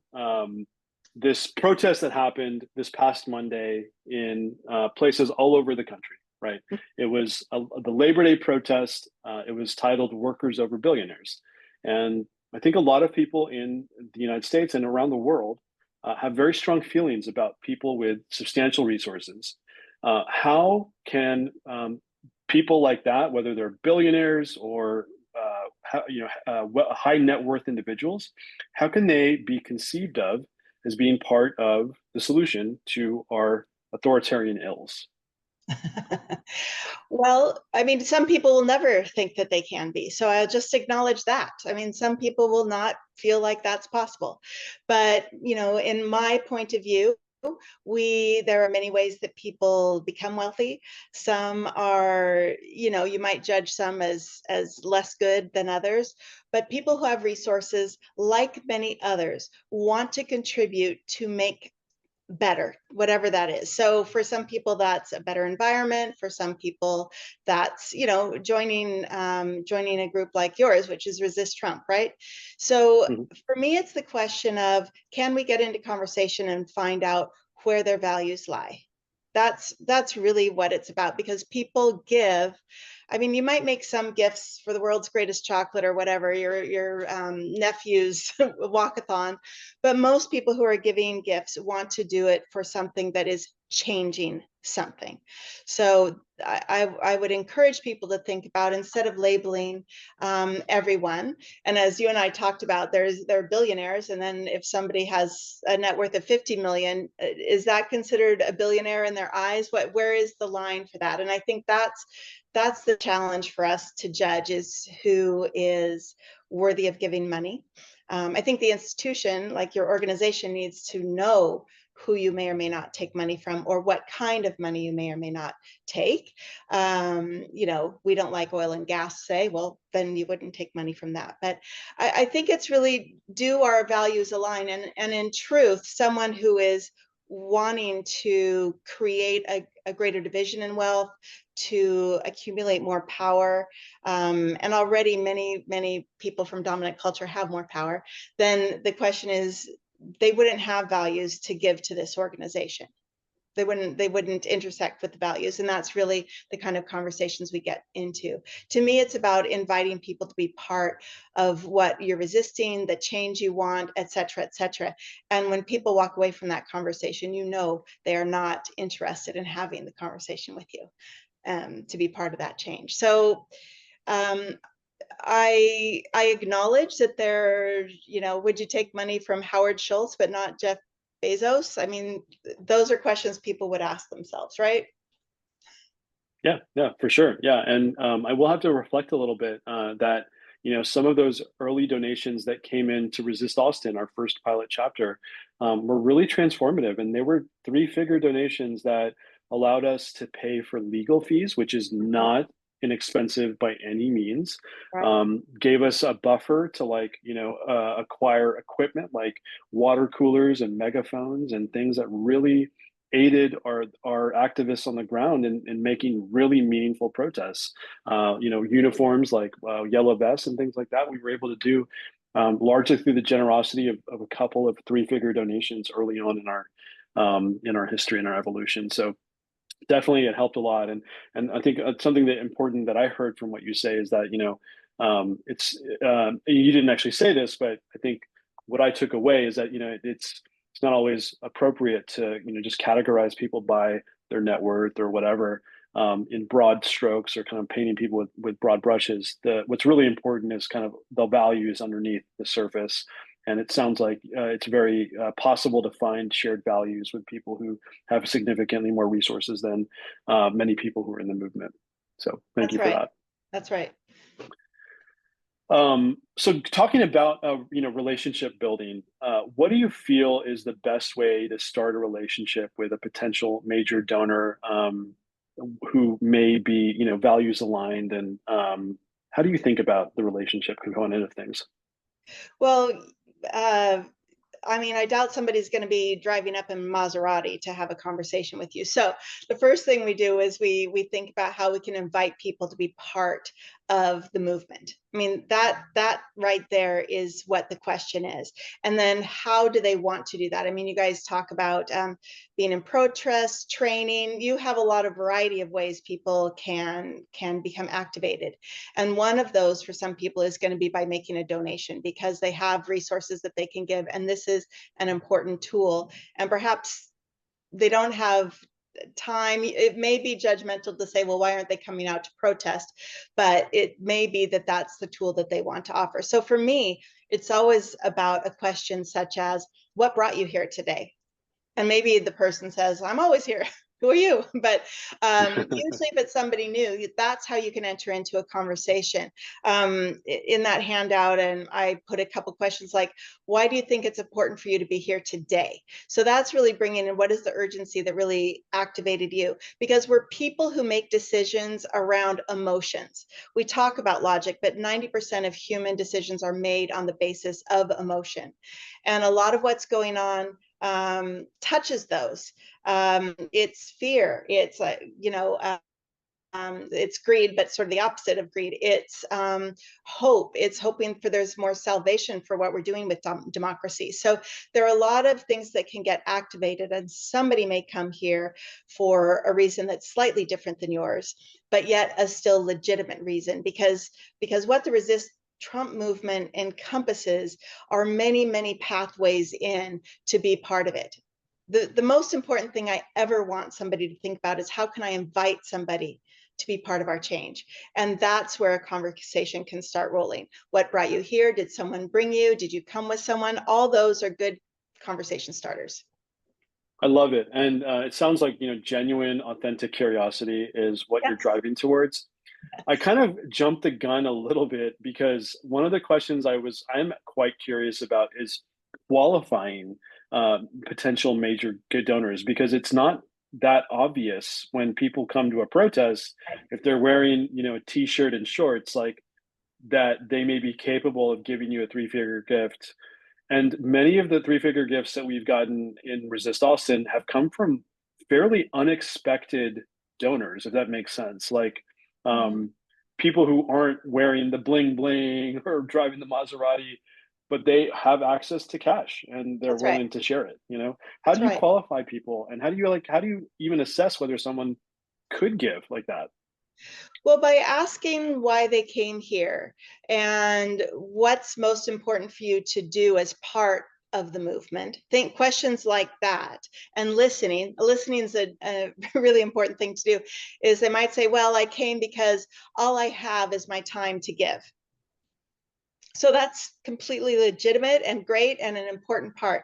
Speaker 1: this protest that happened this past Monday in places all over the country, right? It was the Labor Day protest. It was titled "Workers Over Billionaires." And I think a lot of people in the United States and around the world have very strong feelings about people with substantial resources. How can people like that, whether they're billionaires or high net worth individuals, how can they be conceived of as being part of the solution to our authoritarian ills?
Speaker 6: Well, I mean, some people will never think that they can be. So I'll just acknowledge that. I mean, some people will not feel like that's possible. But, in my point of view, there are many ways that people become wealthy. Some are, you might judge some as less good than others, but people who have resources, like many others, want to contribute to make better, whatever that is. So for some people, that's a better environment. For some people, that's joining a group like yours, which is Resist Trump, right? So for me, it's the question of, can we get into conversation and find out where their values lie? That's really what it's about, because people give. I mean, you might make some gifts for the world's greatest chocolate or whatever, your nephew's walkathon, but most people who are giving gifts want to do it for something that is changing something. So I would encourage people to think about, instead of labeling everyone, and as you and I talked about, there are billionaires, and then if somebody has a net worth of 50 million, is that considered a billionaire in their eyes? Where is the line for that? And I think that's the challenge for us to judge, is who is worthy of giving money. I think the institution, like your organization, needs to know who you may or may not take money from, or what kind of money you may or may not take. We don't like oil and gas, say, well, then you wouldn't take money from that. But I think it's really, do our values align? And in truth, someone who is wanting to create a greater division in wealth, to accumulate more power, and already many people from dominant culture have more power, then the question is, they wouldn't have values to give to this organization. they wouldn't intersect with the values. And that's really the kind of conversations we get into. To me, it's about inviting people to be part of what you're resisting, the change you want, et cetera, et cetera. And when people walk away from that conversation, you know they are not interested in having the conversation with you to be part of that change. So um, I acknowledge that there, you know, would you take money from Howard Schultz but not Jeff Bezos? I mean, those are questions people would ask themselves, right?
Speaker 1: Yeah, yeah, for sure. Yeah, and I will have to reflect a little bit that some of those early donations that came in to Resist Austin, our first pilot chapter, were really transformative, and they were three-figure donations that allowed us to pay for legal fees, which is not inexpensive by any means.
Speaker 6: Right.
Speaker 1: Gave us a buffer to acquire equipment like water coolers and megaphones and things that really aided our activists on the ground in making really meaningful protests. Uniforms like yellow vests and things like that, we were able to do largely through the generosity of a couple of three-figure donations early on in our history and our evolution. So definitely it helped a lot. And I think something that important that I heard from what you say is that it's you didn't actually say this, but I think what I took away is that it's not always appropriate to just categorize people by their net worth or whatever in broad strokes, or kind of painting people with broad brushes. What's really important is kind of the values underneath the surface. And it sounds like it's very possible to find shared values with people who have significantly more resources than many people who are in the movement. So thank
Speaker 6: That's
Speaker 1: you for
Speaker 6: right.
Speaker 1: that.
Speaker 6: That's right.
Speaker 1: So talking about relationship building, what do you feel is the best way to start a relationship with a potential major donor who may be values aligned, and how do you think about the relationship component of things?
Speaker 6: Well, uh, I mean, I doubt somebody's going to be driving up in Maserati to have a conversation with you. So the first thing we do is we think about how we can invite people to be part of the movement. I mean, that right there is what the question is. And then how do they want to do that? I mean, you guys talk about being in protest, training. You have a lot of variety of ways people can become activated. And one of those for some people is going to be by making a donation, because they have resources that they can give. And this is an important tool. And perhaps they don't have time. It may be judgmental to say, well, why aren't they coming out to protest? But it may be that that's the tool that they want to offer. So for me, it's always about a question such as, what brought you here today? And maybe the person says, I'm always here. Who are you? But usually if it's somebody new, that's how you can enter into a conversation. In that handout, and I put a couple questions like, why do you think it's important for you to be here today? So that's really bringing in, what is the urgency that really activated you? Because we're people who make decisions around emotions. We talk about logic, but 90% of human decisions are made on the basis of emotion. And a lot of what's going on touches those. It's fear. It's it's greed, but sort of the opposite of greed. It's hope. It's hoping for there's more salvation for what we're doing with democracy. So there are a lot of things that can get activated, and somebody may come here for a reason that's slightly different than yours, but yet a still legitimate reason, because what the Resist Trump movement encompasses are many, many pathways in to be part of it. The most important thing I ever want somebody to think about is, how can I invite somebody to be part of our change? And that's where a conversation can start rolling. What brought you here? Did someone bring you? Did you come with someone? All those are good conversation starters.
Speaker 1: I love it. And it sounds like, genuine, authentic curiosity is what you're
Speaker 6: Yes.
Speaker 1: driving towards. I kind of jumped the gun a little bit, because one of the questions I'm quite curious about is qualifying potential major good donors, because it's not that obvious when people come to a protest, if they're wearing, a t-shirt and shorts, like that they may be capable of giving you a three-figure gift. And many of the three-figure gifts that we've gotten in Resist Austin have come from fairly unexpected donors, if that makes sense. Like people who aren't wearing the bling bling or driving the Maserati, but they have access to cash and they're
Speaker 6: That's right.
Speaker 1: willing to share it, you know? How
Speaker 6: That's
Speaker 1: do you
Speaker 6: right.
Speaker 1: qualify people, and how do you even assess whether someone could give like that?
Speaker 6: Well, by asking why they came here and what's most important for you to do as part of the movement. Think questions like that, and listening. Listening is a really important thing to do. Is they might say, well, I came because all I have is my time to give. So that's completely legitimate and great and an important part.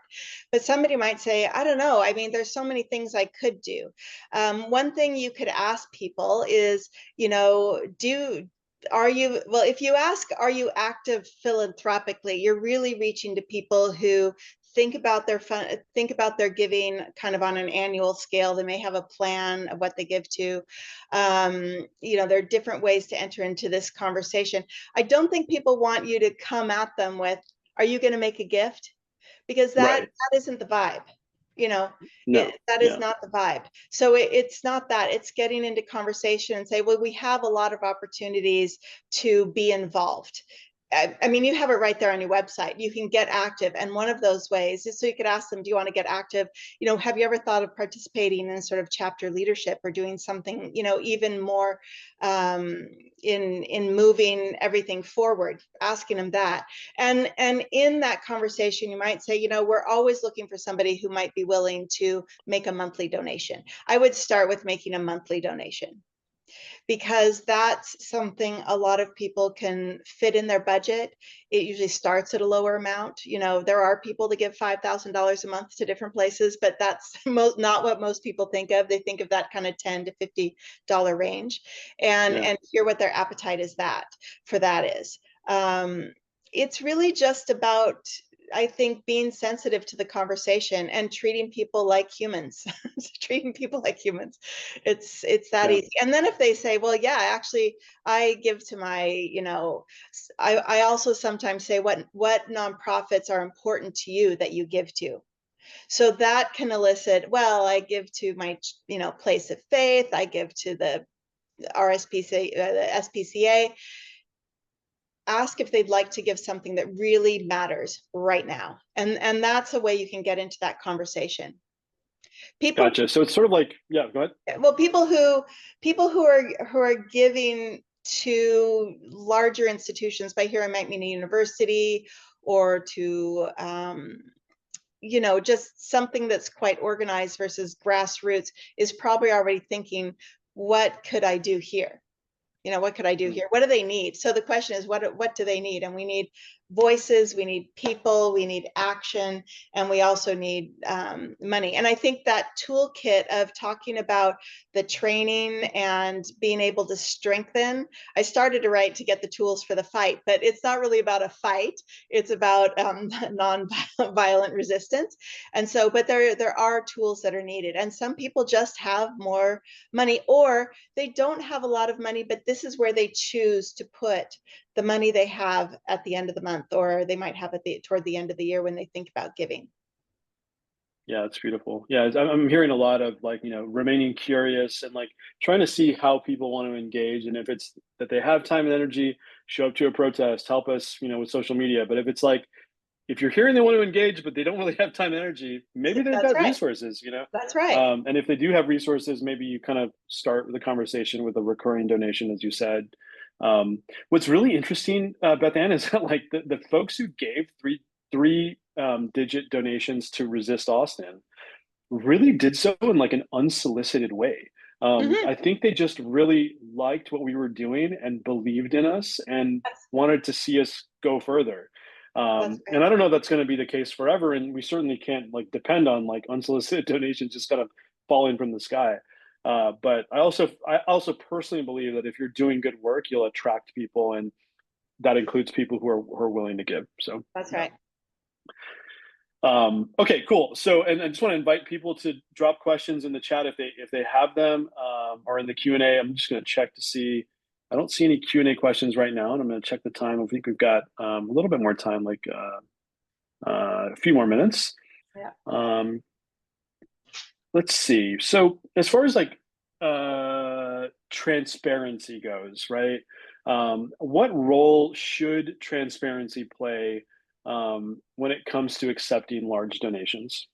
Speaker 6: But somebody might say, I don't know. I mean, there's so many things I could do. One thing you could ask people is, you know, if you ask, are you active philanthropically? You're really reaching to people who think about their giving kind of on an annual scale. They may have a plan of what they give to. You know, there are different ways to enter into this conversation. I don't think people want you to come at them with, are you going to make a gift? Because
Speaker 1: Right.
Speaker 6: that isn't the vibe. You know,
Speaker 1: No.
Speaker 6: that is
Speaker 1: Yeah.
Speaker 6: not the vibe. So it's not that. It's getting into conversation and say, well, we have a lot of opportunities to be involved. I mean, you have it right there on your website. You can get active. And one of those ways is, so you could ask them, do you want to get active? You know, have you ever thought of participating in sort of chapter leadership or doing something, you know, even more in moving everything forward? Asking them that. And in that conversation, you might say, you know, we're always looking for somebody who might be willing to make a monthly donation. I would start with making a monthly donation, because that's something a lot of people can fit in their budget. It usually starts at a lower amount. You know, there are people that give $5,000 a month to different places, but that's not what most people think of. They think of that kind of $10 to $50 range, and hear what their appetite is for that is. It's really just about, I think, being sensitive to the conversation and treating people like humans. Treating people like humans. It's that easy. And then if they say, well, yeah, actually, I give to my, you know, I also sometimes say, what nonprofits are important to you that you give to? So that can elicit, well, I give to my, you know, place of faith. I give to the RSPCA, the SPCA. Ask if they'd like to give something that really matters right now. And that's a way you can get into that conversation. People,
Speaker 1: Gotcha. So it's sort of like, yeah, go ahead.
Speaker 6: well, people who are giving to larger institutions, by here I might mean a university, or to you know, just something that's quite organized versus grassroots, is probably already thinking, what could I do here? You know, what could I do here? What do they need? So the question is, what do they need? And we need voices, we need people, we need action, and we also need money. And I think that toolkit of talking about the training and being able to strengthen, I started to write to get the tools for the fight, but it's not really about a fight. It's about non-violent resistance. And so, but there are tools that are needed. And some people just have more money, or they don't have a lot of money, but this is where they choose to put the money they have at the end of the month, or they might have it toward the end of the year when they think about giving.
Speaker 1: Yeah, it's beautiful. Yeah, I'm hearing a lot of, like, you know, remaining curious and like trying to see how people want to engage. And if it's that they have time and energy, show up to a protest, help us, you know, with social media. But if it's like, if you're hearing they want to engage, but they don't really have time and energy, maybe they've
Speaker 6: That's
Speaker 1: got
Speaker 6: right.
Speaker 1: resources, you know?
Speaker 6: That's right.
Speaker 1: And if they do have resources, maybe you kind of start the conversation with a recurring donation, as you said. What's really interesting, Beth Ann, is that like the folks who gave three digit donations to Resist Austin really did so in like an unsolicited way. I think they just really liked what we were doing and believed in us and wanted to see us go further. And I don't know if that's going to be the case forever, and we certainly can't like depend on like unsolicited donations just kind of falling from the sky. But I also personally believe that if you're doing good work, you'll attract people, and that includes people who are willing to give. So
Speaker 6: That's right.
Speaker 1: Okay, cool. So, and I just want to invite people to drop questions in the chat if they have them, or in the Q&A. I'm just going to check to see. I don't see any Q&A questions right now, and I'm going to check the time. I think we've got a little bit more time, like a few more minutes.
Speaker 6: Yeah.
Speaker 1: Let's see. So, as far as like transparency goes, right? What role should transparency play when it comes to accepting large donations?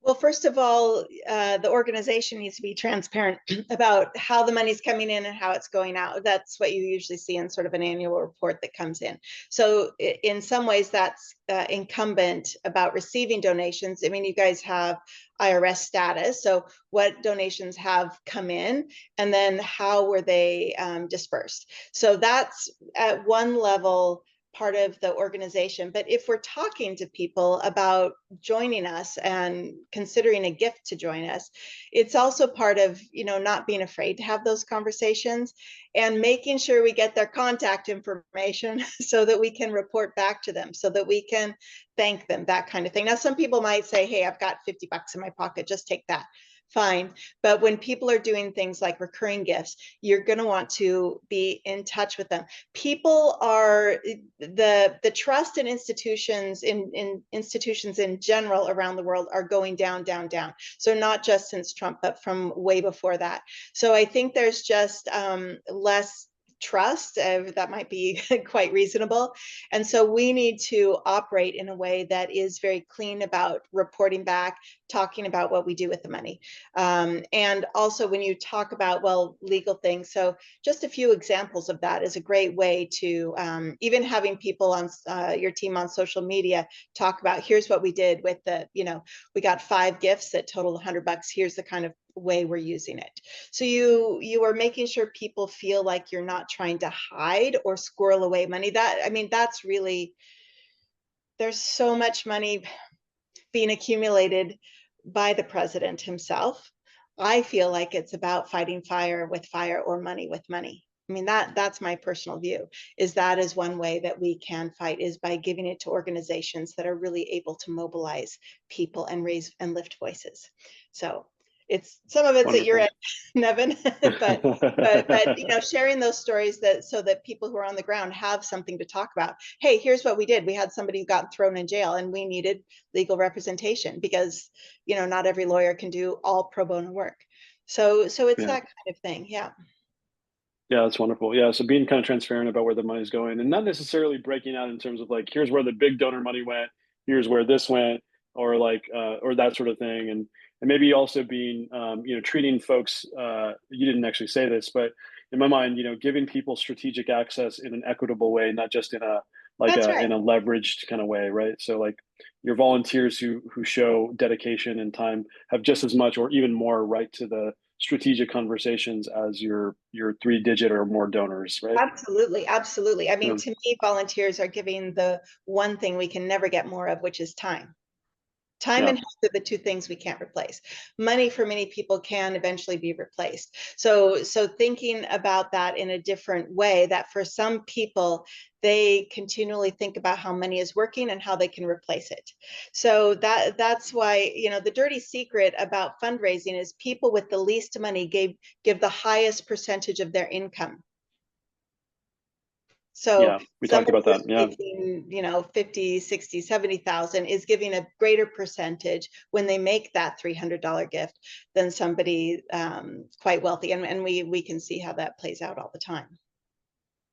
Speaker 6: Well, first of all, the organization needs to be transparent about how the money's coming in and how it's going out. That's what you usually see in sort of an annual report that comes in. So in some ways, that's incumbent about receiving donations. I mean, you guys have IRS status. So what donations have come in, and then how were they dispersed? So that's at one level part of the organization. But if we're talking to people about joining us and considering a gift to join us, it's also part of, you know, not being afraid to have those conversations and making sure we get their contact information so that we can report back to them, so that we can thank them, that kind of thing. Now, some people might say, hey, I've got $50 in my pocket, just take that. Fine. But when people are doing things like recurring gifts, you're going to want to be in touch with them. People are the trust in institutions in general around the world are going down, down, down. So not just since Trump, but from way before that. So I think there's just less trust. That might be quite reasonable. And so we need to operate in a way that is very clean about reporting back, talking about what we do with the money. And also when you talk about, well, legal things. So just a few examples of that is a great way to, even having people on your team on social media talk about, here's what we did with the, you know, we got 5 gifts that total $100. Here's the kind of way we're using it. So you are making sure people feel like you're not trying to hide or squirrel away money. That, I mean, that's really, there's so much money being accumulated by the president himself. I feel like it's about fighting fire with fire or money with money. I mean, that's my personal view, is that is one way that we can fight, is by giving it to organizations that are really able to mobilize people and raise and lift voices. So it's, some of it's at your
Speaker 1: Wonderful.
Speaker 6: end, Nevin, but you know, sharing those stories that, so that people who are on the ground have something to talk about. Hey, here's what we did. We had somebody who got thrown in jail and we needed legal representation, because, you know, not every lawyer can do all pro bono work. So it's
Speaker 1: Yeah.
Speaker 6: that kind of thing. Yeah.
Speaker 1: Yeah, that's wonderful. Yeah, so being kind of transparent about where the money's going and not necessarily breaking out in terms of like, here's where the big donor money went, here's where this went, or like, or that sort of thing. And maybe also being, you know, treating folks, you didn't actually say this, but in my mind, you know, giving people strategic access in an equitable way, not just in a, like
Speaker 6: That's
Speaker 1: a,
Speaker 6: right.
Speaker 1: in a leveraged kind of way, right? So like your volunteers who show dedication and time have just as much or even more right to the strategic conversations as your 3-digit or more donors, right?
Speaker 6: Absolutely. Absolutely. I
Speaker 1: Yeah,
Speaker 6: mean, to me, volunteers are giving the one thing we can never get more of, which is time. Time
Speaker 1: yeah,
Speaker 6: and health are the 2 things we can't replace. Money for many people can eventually be replaced. So thinking about that in a different way, that for some people, they continually think about how money is working and how they can replace it. So that's why, you know, the dirty secret about fundraising is people with the least money give the highest percentage of their income. So
Speaker 1: yeah. We talked
Speaker 6: somebody
Speaker 1: about that.
Speaker 6: who's
Speaker 1: Yeah,
Speaker 6: making, you know, 50, 60, 70,000 is giving a greater percentage when they make that $300 gift than somebody quite wealthy. And we can see how that plays out all the time.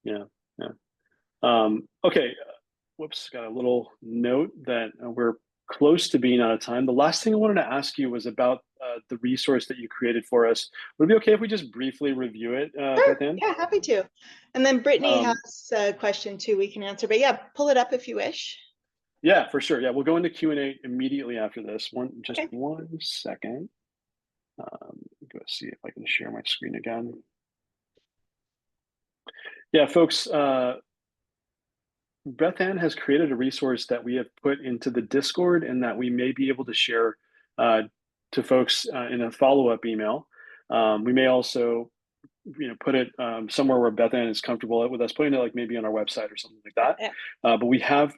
Speaker 1: yeah, yeah. Okay. Whoops, got a little note that we're close to being out of time. The last thing I wanted to ask you was about the resource that you created for us. Would it be okay if we just briefly review it,
Speaker 6: Sure.
Speaker 1: Beth Ann?
Speaker 6: Yeah, happy to. And then Brittany
Speaker 1: Um,
Speaker 6: has a question too we can answer. But yeah, pull it up if you wish.
Speaker 1: yeah, for sure. Yeah, we'll go into Q&A immediately after this. Just
Speaker 6: Okay.
Speaker 1: 1 second. Go see if I can share my screen again. Yeah, folks, Beth Ann has created a resource that we have put into the Discord and that we may be able to share to folks in a follow-up email. We may also, you know, put it somewhere where Beth Ann is comfortable with us putting it, like maybe on our website or something like that.
Speaker 6: Yeah.
Speaker 1: But we have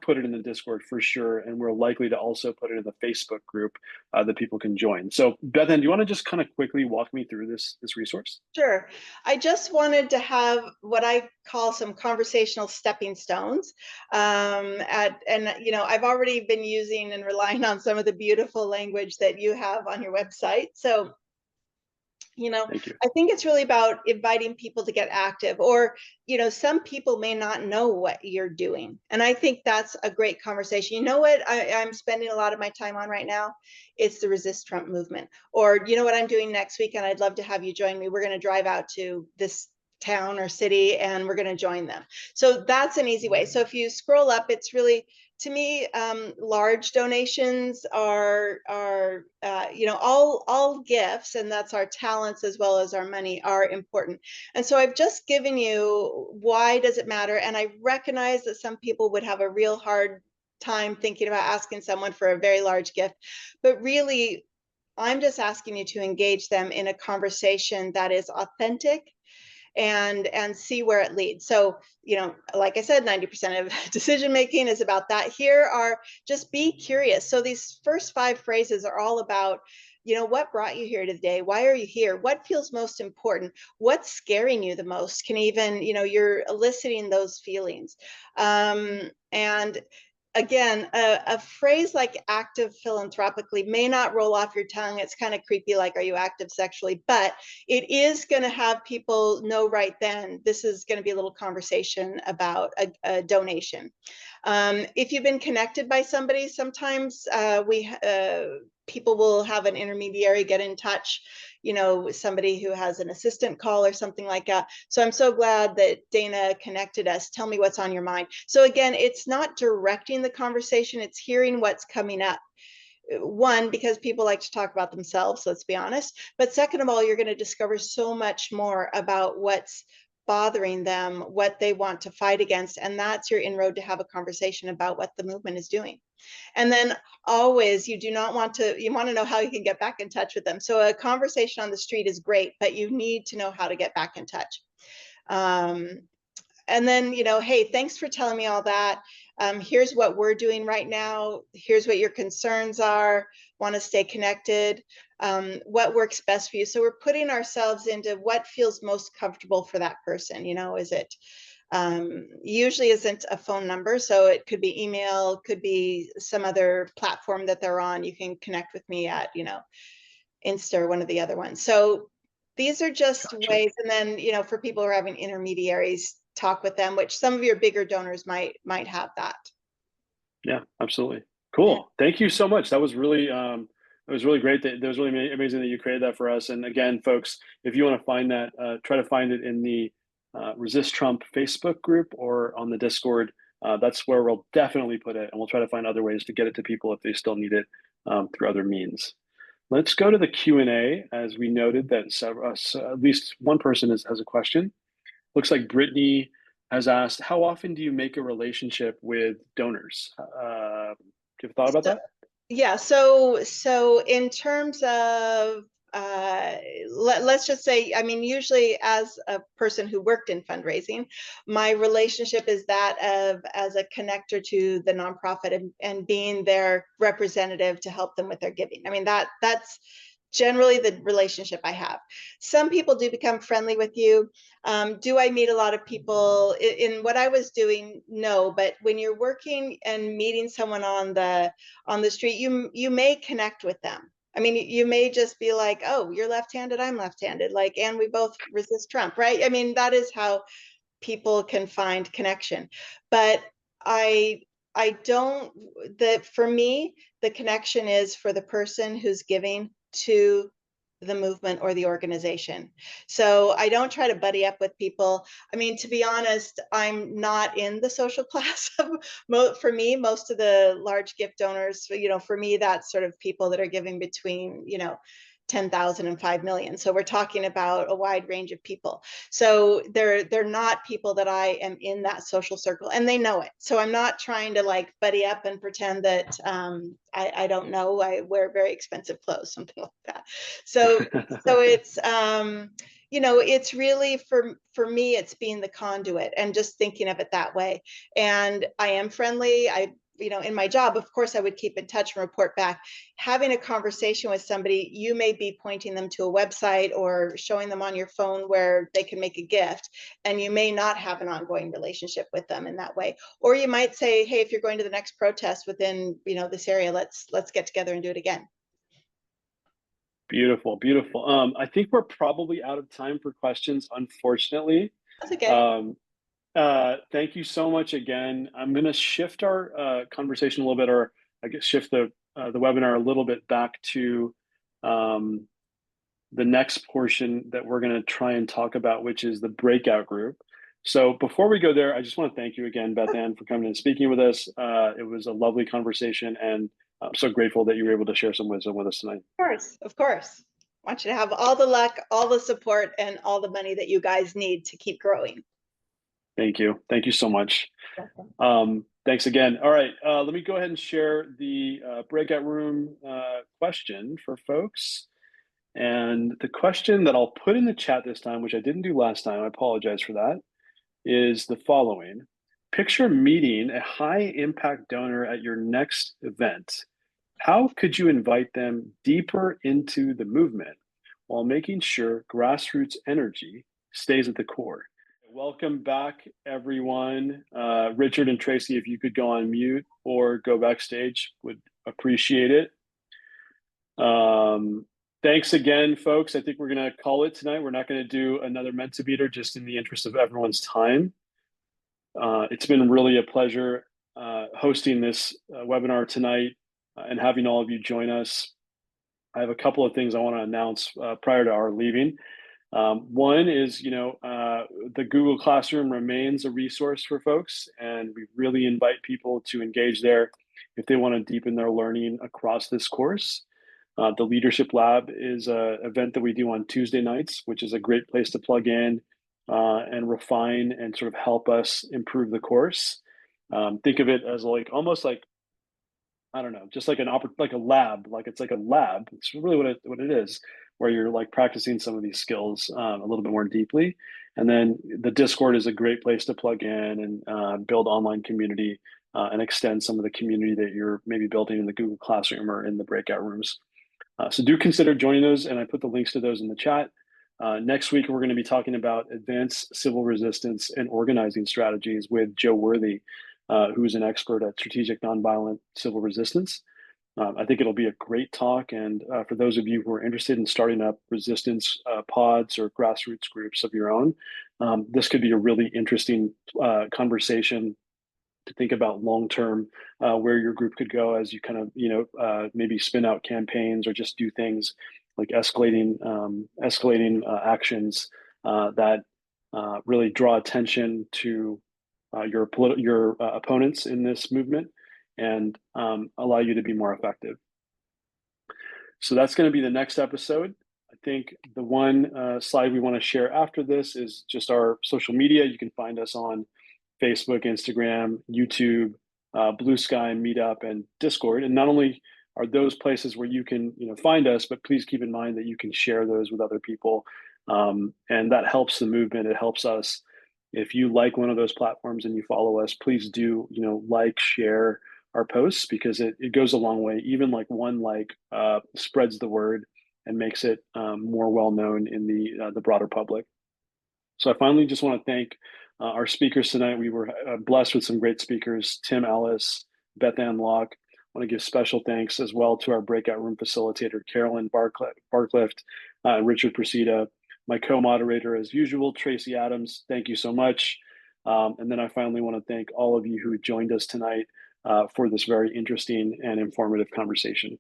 Speaker 1: put it in the Discord for sure, and we're likely to also put it in the Facebook group that people can join. So Beth Ann, do you want to just kind of quickly walk me through this resource?
Speaker 6: Sure. I just wanted to have what I call some conversational stepping stones. And, you know, I've already been using and relying on some of the beautiful language that you have on your website. So
Speaker 1: Thank you.
Speaker 6: I think it's really about inviting people to get active, or, some people may not know what you're doing. And I think that's a great conversation. You know what I'm spending a lot of my time on right now? It's the Resist Trump movement. Or, you know what I'm doing next week? And I'd love to have you join me. We're going to drive out to this town or city and we're going to join them. So that's an easy way. So if you scroll up, it's really, to me, large donations are all gifts, and that's our talents as well as our money, are important. And so I've just given you why does it matter, and I recognize that some people would have a real hard time thinking about asking someone for a very large gift, but really, I'm just asking you to engage them in a conversation that is authentic and see where it leads. So, like I said, 90% of decision making is about that. Here are just be curious. So these first 5 phrases are all about, what brought you here today? Why are you here? What feels most important? What's scaring you the most? Can even, you're eliciting those feelings. And again, a phrase like active philanthropically may not roll off your tongue. It's kind of creepy, like, are you active sexually? But it is going to have people know right then, this is going to be a little conversation about a donation. If you've been connected by somebody, sometimes people will have an intermediary get in touch, somebody who has an assistant call or something like that. So I'm so glad that Dana connected us. Tell me what's on your mind. So again, it's not directing the conversation, it's hearing what's coming up. One, because people like to talk about themselves, let's be honest. But second of all, you're going to discover so much more about what's bothering them, what they want to fight against. And that's your inroad to have a conversation about what the movement is doing. And then always, you want to know how you can get back in touch with them. So a conversation on the street is great, but you need to know how to get back in touch. And then, hey, thanks for telling me all that. Here's what we're doing right now. Here's what your concerns are. Want to stay connected. What works best for you. So we're putting ourselves into what feels most comfortable for that person. Is it usually isn't a phone number. So it could be email, could be some other platform that they're on. You can connect with me at, Insta or one of the other ones. So these are just ways. And then, for people who are having intermediaries, talk with them, which some of your bigger donors might have that.
Speaker 1: Yeah, absolutely. Cool. Thank you so much. That was really great. That was really amazing that you created that for us. And again, folks, if you want to find that, try to find it in the Resist Trump Facebook group or on the Discord. That's where we'll definitely put it, and we'll try to find other ways to get it to people if they still need it through other means. Let's go to the Q&A. As we noted that at least one person has a question. Looks like Brittany has asked, how often do you make a relationship with donors? Do you have thought about that?
Speaker 6: Yeah, so in terms of let's just say, usually as a person who worked in fundraising, my relationship is that of as a connector to the nonprofit and being their representative to help them with their giving. That's generally the relationship I have. Some people do become friendly with you. Do I meet a lot of people in what I was doing? No, but when you're working and meeting someone on the street, you may connect with them. You may just be like, oh, you're left-handed, I'm left-handed, and we both resist Trump, right? That is how people can find connection. But for me, the connection is for the person who's giving to the movement or the organization. So I don't try to buddy up with people. To be honest, I'm not in the social class. For me, most of the large gift donors, for me, that's sort of people that are giving between, 10,000 and 5 million. So we're talking about a wide range of people. So they're not people that I am in that social circle, and they know it. So I'm not trying to buddy up and pretend that I don't know. I wear very expensive clothes, something like that. So it's it's really for me, it's being the conduit and just thinking of it that way. And I am friendly. In my job, of course, I would keep in touch and report back. Having a conversation with somebody, you may be pointing them to a website or showing them on your phone where they can make a gift, and you may not have an ongoing relationship with them in that way. Or you might say, hey, if you're going to the next protest within, this area, let's get together and do it again.
Speaker 1: Beautiful, beautiful. I think we're probably out of time for questions, unfortunately.
Speaker 6: That's okay.
Speaker 1: Thank you so much again. I'm going to shift our conversation a little bit, or I guess shift the webinar a little bit back to the next portion that we're going to try and talk about, which is the breakout group. So before we go there, I just want to thank you again, Beth Ann, for coming and speaking with us. It was a lovely conversation, and I'm so grateful that you were able to share some wisdom with us tonight.
Speaker 6: Of course, of course. I want you to have all the luck, all the support, and all the money that you guys need to keep growing.
Speaker 1: Thank you. Thank you so much. Thanks again. All right, let me go ahead and share the breakout room question for folks. And the question that I'll put in the chat this time, which I didn't do last time, I apologize for that, is the following. Picture meeting a high impact donor at your next event. How could you invite them deeper into the movement while making sure grassroots energy stays at the core? Welcome back, everyone. Richard and Tracy, if you could go on mute or go backstage, would appreciate it. Thanks again, folks. I think we're going to call it tonight. We're not going to do another Mentimeter, just in the interest of everyone's time. It's been really a pleasure hosting this webinar tonight and having all of you join us. I have a couple of things I want to announce prior to our leaving. One is, the Google Classroom remains a resource for folks, and we really invite people to engage there if they want to deepen their learning across this course. The Leadership Lab is an event that we do on Tuesday nights, which is a great place to plug in and refine and sort of help us improve the course. Think of it as almost like, I don't know, just like like a lab, like it's like a lab. It's really what it is, where you're like practicing some of these skills a little bit more deeply. And then the Discord is a great place to plug in and build online community and extend some of the community that you're maybe building in the Google Classroom or in the breakout rooms. So do consider joining those, and I put the links to those in the chat. Next week, we're going to be talking about advanced civil resistance and organizing strategies with Joe Worthy, who's an expert at strategic nonviolent civil resistance. I think it'll be a great talk, and for those of you who are interested in starting up resistance pods or grassroots groups of your own, this could be a really interesting conversation to think about long-term where your group could go as you kind of, maybe spin out campaigns or just do things like escalating actions that really draw attention to your opponents in this movement and allow you to be more effective. So that's going to be the next episode. I think the one slide we want to share after this is just our social media. You can find us on Facebook, Instagram, YouTube, Blue Sky, Meetup, and Discord. And not only are those places where you can find us, but please keep in mind that you can share those with other people. And that helps the movement. It helps us. If you like one of those platforms and you follow us, please do like, share our posts, because it goes a long way. Even like one spreads the word and makes it more well known in the broader public. So I finally just want to thank our speakers tonight. We were blessed with some great speakers: Tim Ellis, Beth Ann Locke. I want to give special thanks as well to our breakout room facilitator, Carolyn Barclift, Richard Presida, my co-moderator as usual, Tracy Adams. Thank you so much. And then I finally want to thank all of you who joined us tonight for this very interesting and informative conversation.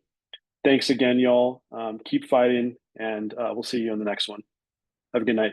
Speaker 1: Thanks again, y'all. Keep fighting, and we'll see you on the next one. Have a good night.